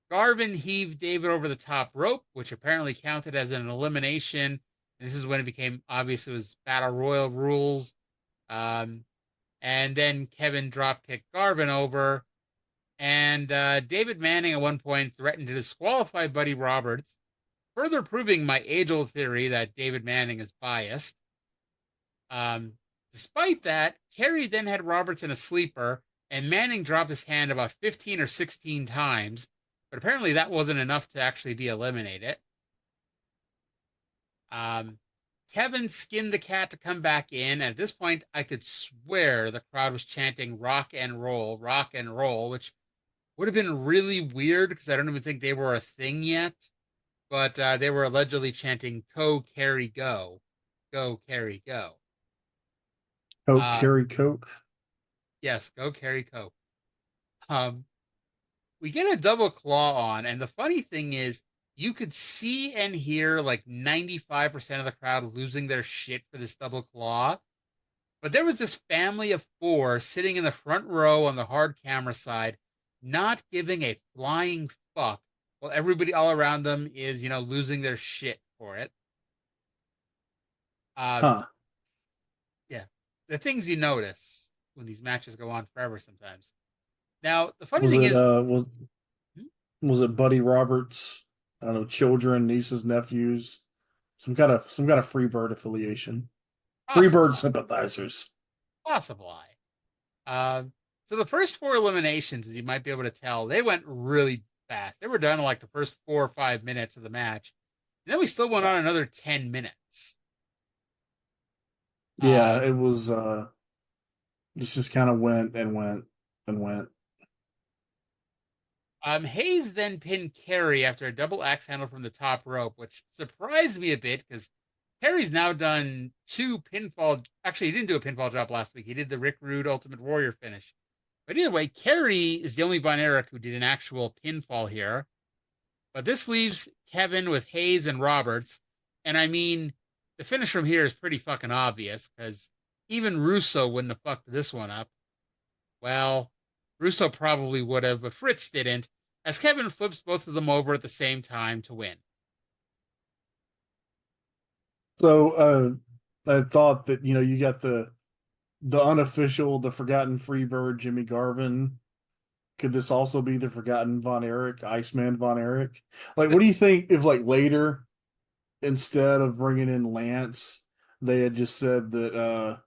Garvin heaved David over the top rope, which apparently counted as an elimination. And this is when it became obvious it was Battle Royal rules. And then Kevin drop-kicked Garvin over. And David Manning at one point threatened to disqualify Buddy Roberts, further proving my age-old theory that David Manning is biased. Despite that, Kerry then had Roberts in a sleeper, and Manning dropped his hand about 15 or 16 times, but apparently that wasn't enough to actually be eliminated. Kevin skinned the cat to come back in, and at this point, I could swear the crowd was chanting rock and roll, which would have been really weird because I don't even think they were a thing yet. But they were allegedly chanting, "Go, Kerry, go. Go, Kerry, go." Coke, Kerry, Coke? Yes, go, Kerry, Coke. We get a double claw on, and the funny thing is, you could see and hear like 95% of the crowd losing their shit for this double claw. But there was this family of 4 sitting in the front row on the hard camera side, not giving a flying fuck, while everybody all around them is, losing their shit for it. Yeah. The things you notice when these matches go on forever sometimes. Now, the funny thing is... was it Buddy Roberts? I don't know, children, nieces, nephews? Some kind of Freebird affiliation. Freebird sympathizers. Possibly. So the first 4 eliminations, as you might be able to tell, they went really fast. They were done in like the first 4 or 5 minutes of the match. And then we still went on another 10 minutes. Yeah, it was it just kind of went and went and went. Hayes then pinned Kerry after a double axe handle from the top rope, which surprised me a bit because Kerry's now done 2 pinfall. Actually, he didn't do a pinfall job last week. He did the Rick Rude Ultimate Warrior finish. But either way, Kerry is the only Von Erich who did an actual pinfall here. But this leaves Kevin with Hayes and Roberts. And I mean, the finish from here is pretty fucking obvious because even Russo wouldn't have fucked this one up. Well, Russo probably would have, but Fritz didn't, as Kevin flips both of them over at the same time to win. So I thought that, you got the unofficial, the forgotten Freebird, Jimmy Garvin. Could this also be the forgotten Von Erich, Iceman Von Erich? Like, what do you think if, like, later, instead of bringing in Lance, they had just said that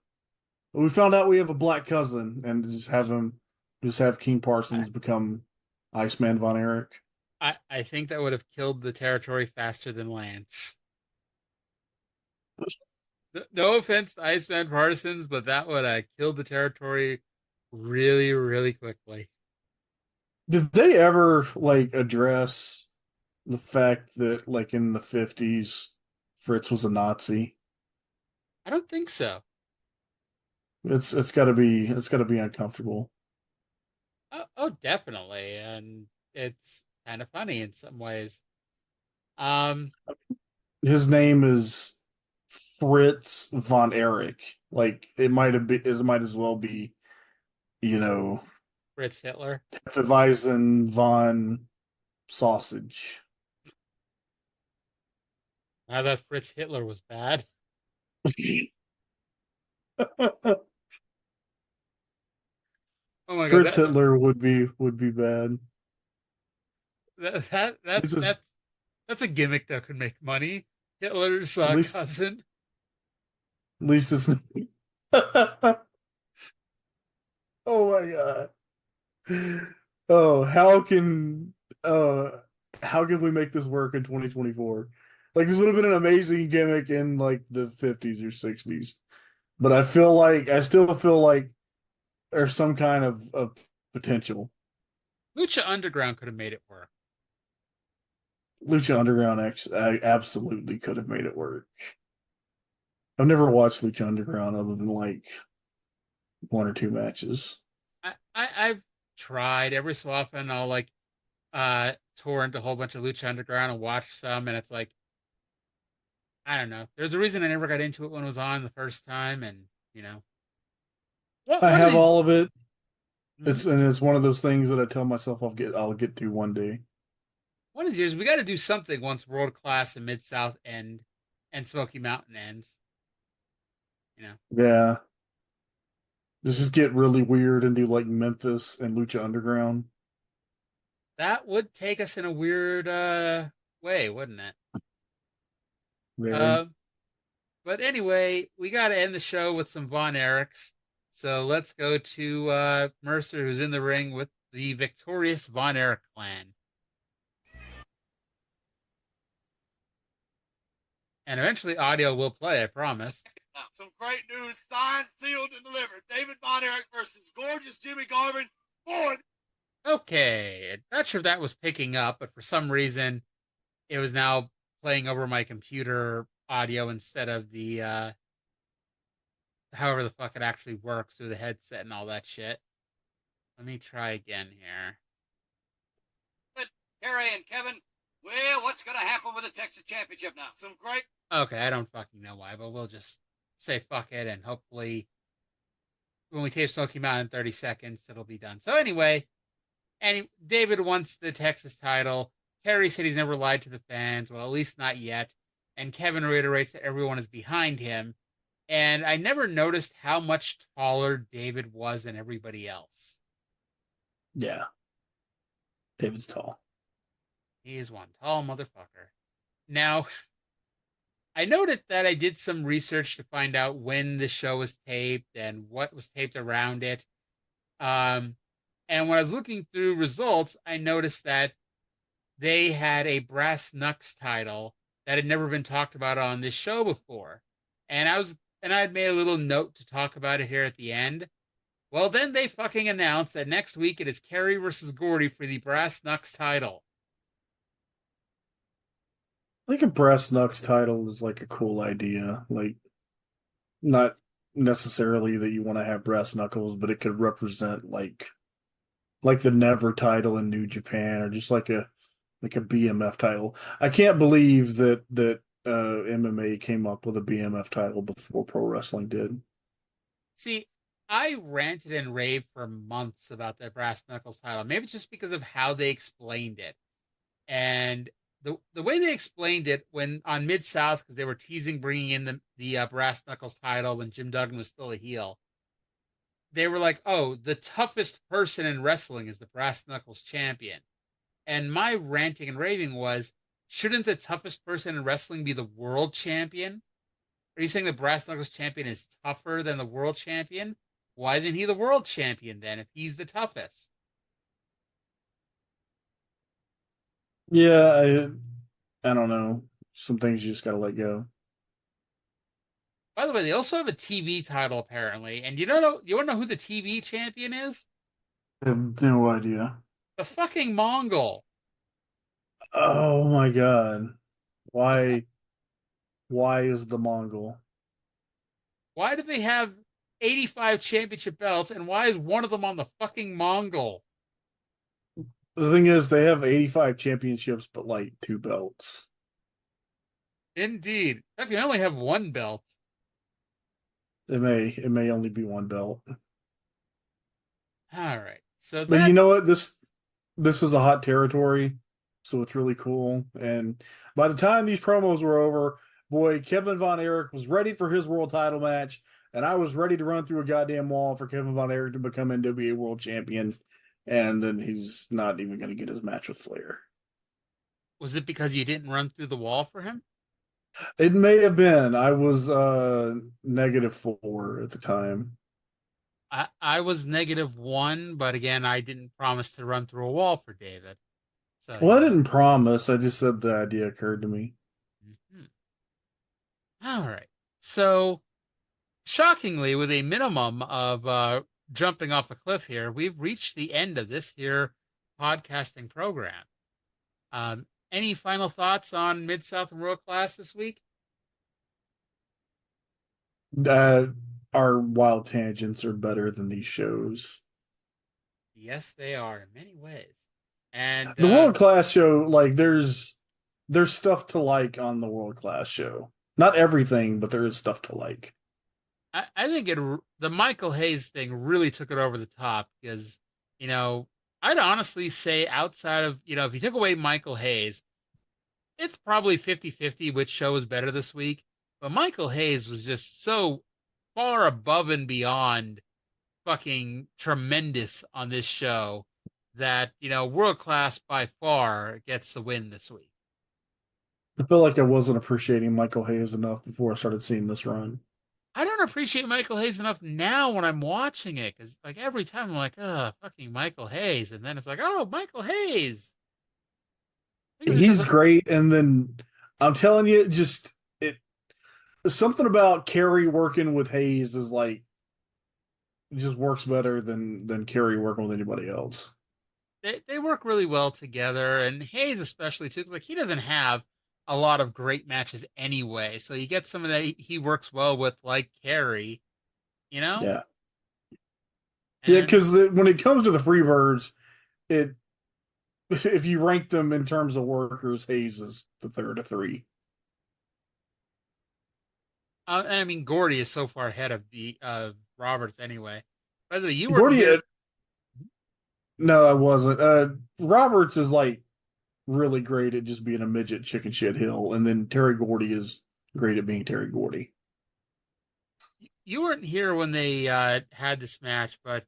we found out we have a black cousin, and just have King Parsons become Iceman Von Erich? I think that would have killed the territory faster than Lance. No offense to Iceman Parsons, but that would have killed the territory really, really quickly. Did they ever, like, address the fact that, like, in the 50s, Fritz was a Nazi? I don't think so. It's gotta be uncomfortable. Oh, definitely, and it's kind of funny in some ways. His name is Fritz Von Erich. Like, it might as well be, Fritz Hitler. Hefeweizen von Sausage. I thought Fritz Hitler was bad. Oh my Fritz God, Hitler would be bad. That's a gimmick that could make money. Hitler's cousin. At least it's. Oh my God. Oh, how can we make this work in 2024? Like, this would have been an amazing gimmick in, like, the 50s or 60s. But I still feel like there's some kind of potential. Lucha Underground could have made it work. Lucha Underground absolutely could have made it work. I've never watched Lucha Underground other than, like, 1 or 2 matches. I've tried every so often. I'll, like, torrent a whole bunch of Lucha Underground and watch some, and it's like, I don't know. There's a reason I never got into it when it was on the first time, and I have all of it. It's one of those things that I tell myself I'll get to one day. One of these years we got to do something once World Class and Mid South end and Smoky Mountain ends. Yeah. Just get really weird and do, like, Memphis and Lucha Underground. That would take us in a weird way, wouldn't it? But anyway, we got to end the show with some Von Erichs. So let's go to Mercer, who's in the ring with the victorious Von Erich clan. And eventually audio will play, I promise. Some great news, signed, sealed, and delivered. David Von Erich versus gorgeous Jimmy Garvin for... Okay, not sure if that was picking up, but for some reason, it was now playing over my computer audio instead of the, however the fuck it actually works through the headset and all that shit. Let me try again here. But Harry and Kevin, well, what's going to happen with the Texas Championship now? Some great... Okay, I don't fucking know why, but we'll just say fuck it, and hopefully when we tape Smoky Mountain in 30 seconds, it'll be done. So anyway, David wants the Texas title. Kerry said he's never lied to the fans. Well, at least not yet. And Kevin reiterates that everyone is behind him. And I never noticed how much taller David was than everybody else. Yeah. David's tall. He is one tall motherfucker. Now, I noted that I did some research to find out when the show was taped and what was taped around it. And when I was looking through results, I noticed that they had a brass knucks title that had never been talked about on this show before. And I had made a little note to talk about it here at the end. Well, then they fucking announced that next week it is Kerry versus Gordy for the brass knucks title. I think a brass knucks title is like a cool idea. Like, not necessarily that you want to have brass knuckles, but it could represent like the Never title in New Japan, or just like a BMF title. I can't believe that MMA came up with a BMF title before pro wrestling did. See, I ranted and raved for months about the brass knuckles title. Maybe it's just because of how they explained it. And the way they explained it when on Mid-South, because they were teasing bringing in the brass knuckles title when Jim Duggan was still a heel. They were like, oh, the toughest person in wrestling is the brass knuckles champion. And my ranting and raving was, shouldn't the toughest person in wrestling be the world champion? Are you saying the brass knuckles champion is tougher than the world champion? Why isn't he the world champion then if he's the toughest? Yeah, I don't know. Some things you just got to let go. By the way, they also have a TV title apparently, and you want to know who the TV champion is? I have no idea. The fucking Mongol. Oh my god. Why is the Mongol? Why do they have 85 championship belts, and why is one of them on the fucking Mongol? The thing is, they have 85 championships, but like 2 belts. Indeed. In fact, they only have 1 belt. It may only be 1 belt. All right. But you know what? This is a hot territory, so it's really cool. And by the time these promos were over, boy, Kevin Von Erich was ready for his world title match, and I was ready to run through a goddamn wall for Kevin Von Erich to become NWA world champion. And then he's not even going to get his match with Flair. Was it because you didn't run through the wall for him? It may have been. I was -4 at the time. I was -1, but again, I didn't promise to run through a wall for David. So, Well, I didn't promise. I just said the idea occurred to me. All right. So, shockingly, with a minimum of jumping off a cliff here, we've reached the end of this here podcasting program. Any final thoughts on Mid-South and World Class this week? Our wild tangents are better than these shows. Yes, they are in many ways. And the World Class show, like there's stuff to like on the World Class show. Not everything, but there is stuff to like. I think the Michael Hayes thing really took it over the top because, I'd honestly say outside of, if you took away Michael Hayes, it's probably 50-50 which show is better this week. But Michael Hayes was just so far above and beyond fucking tremendous on this show that, World Class by far gets the win this week. I feel like I wasn't appreciating Michael Hayes enough before I started seeing this run. I don't appreciate Michael Hayes enough now when I'm watching it, because like every time I'm like, oh, fucking Michael Hayes, and then it's like, oh, Michael Hayes. He's great, and then I'm telling you, just something about Kerry working with Hayes is like it just works better than Kerry working with anybody else. They work really well together, and Hayes especially too, because like he doesn't have a lot of great matches anyway. So you get some of that he works well with, like Kerry, Yeah. Yeah, because when it comes to the Freebirds, if you rank them in terms of workers, Hayes is the third of 3. And I mean, Gordy is so far ahead of the Roberts anyway. By the way, you were Gordy. No, I wasn't. Roberts is like really great at just being a midget chicken shit hill, and then Terry Gordy is great at being Terry Gordy. You weren't here when they had this match, but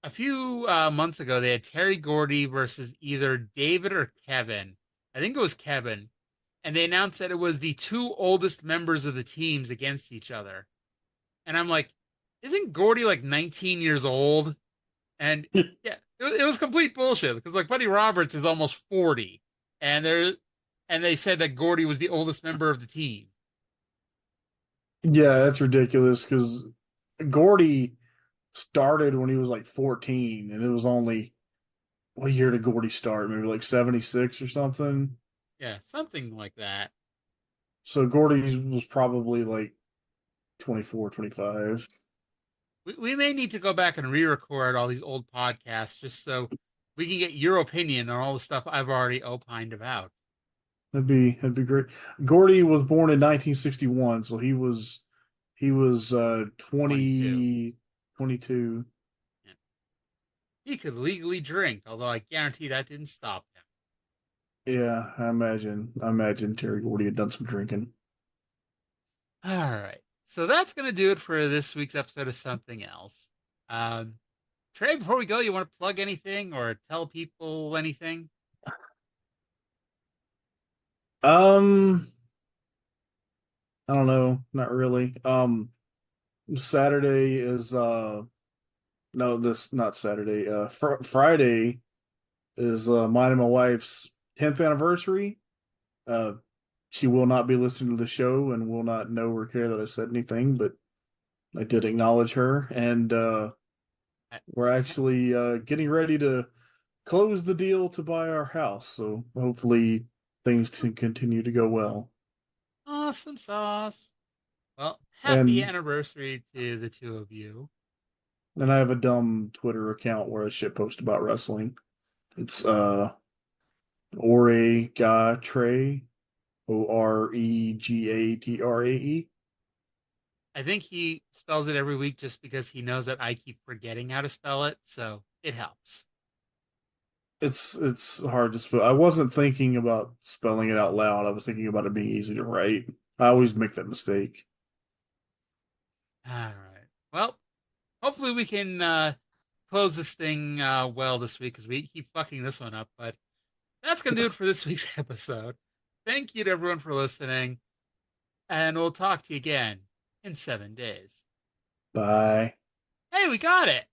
a few months ago they had Terry Gordy versus either David or Kevin. I think it was Kevin, and they announced that it was the 2 oldest members of the teams against each other. And I'm like, isn't Gordy like 19 years old? And yeah, it was complete bullshit because like Buddy Roberts is almost 40, and they said that Gordy was the oldest member of the team. Yeah, that's ridiculous because Gordy started when he was like 14, and it was only what year did Gordy start? Maybe like 76 or something. Yeah, something like that. So Gordy was probably like 24, 25. We may need to go back and re-record all these old podcasts just so we can get your opinion on all the stuff I've already opined about. That'd be great. Gordy was born in 1961, so he was 22. Yeah. He could legally drink, although I guarantee that didn't stop him. Yeah, I imagine Terry Gordy had done some drinking. All right. So that's going to do it for this week's episode of Something Else. Trey, before we go, you want to plug anything or tell people anything? I don't know, not really. Saturday is no, this not Saturday. Friday is mine and my wife's 10th anniversary. She will not be listening to the show and will not know or care that I said anything, but I did acknowledge her, and we're actually getting ready to close the deal to buy our house. So hopefully things can continue to go well. Awesome sauce. Well, happy anniversary to the two of you. And I have a dumb Twitter account where I shitpost about wrestling. It's Arya Trae, Oregatrae. I think he spells it every week just because he knows that I keep forgetting how to spell it, so it helps. It's hard to spell. I wasn't thinking about spelling it out loud. I was thinking about it being easy to write. I always make that mistake. All right. Well, hopefully we can close this thing well this week because we keep fucking this one up. But that's going to do it for this week's episode. Thank you to everyone for listening. And we'll talk to you again in 7 days. Bye. Hey, we got it.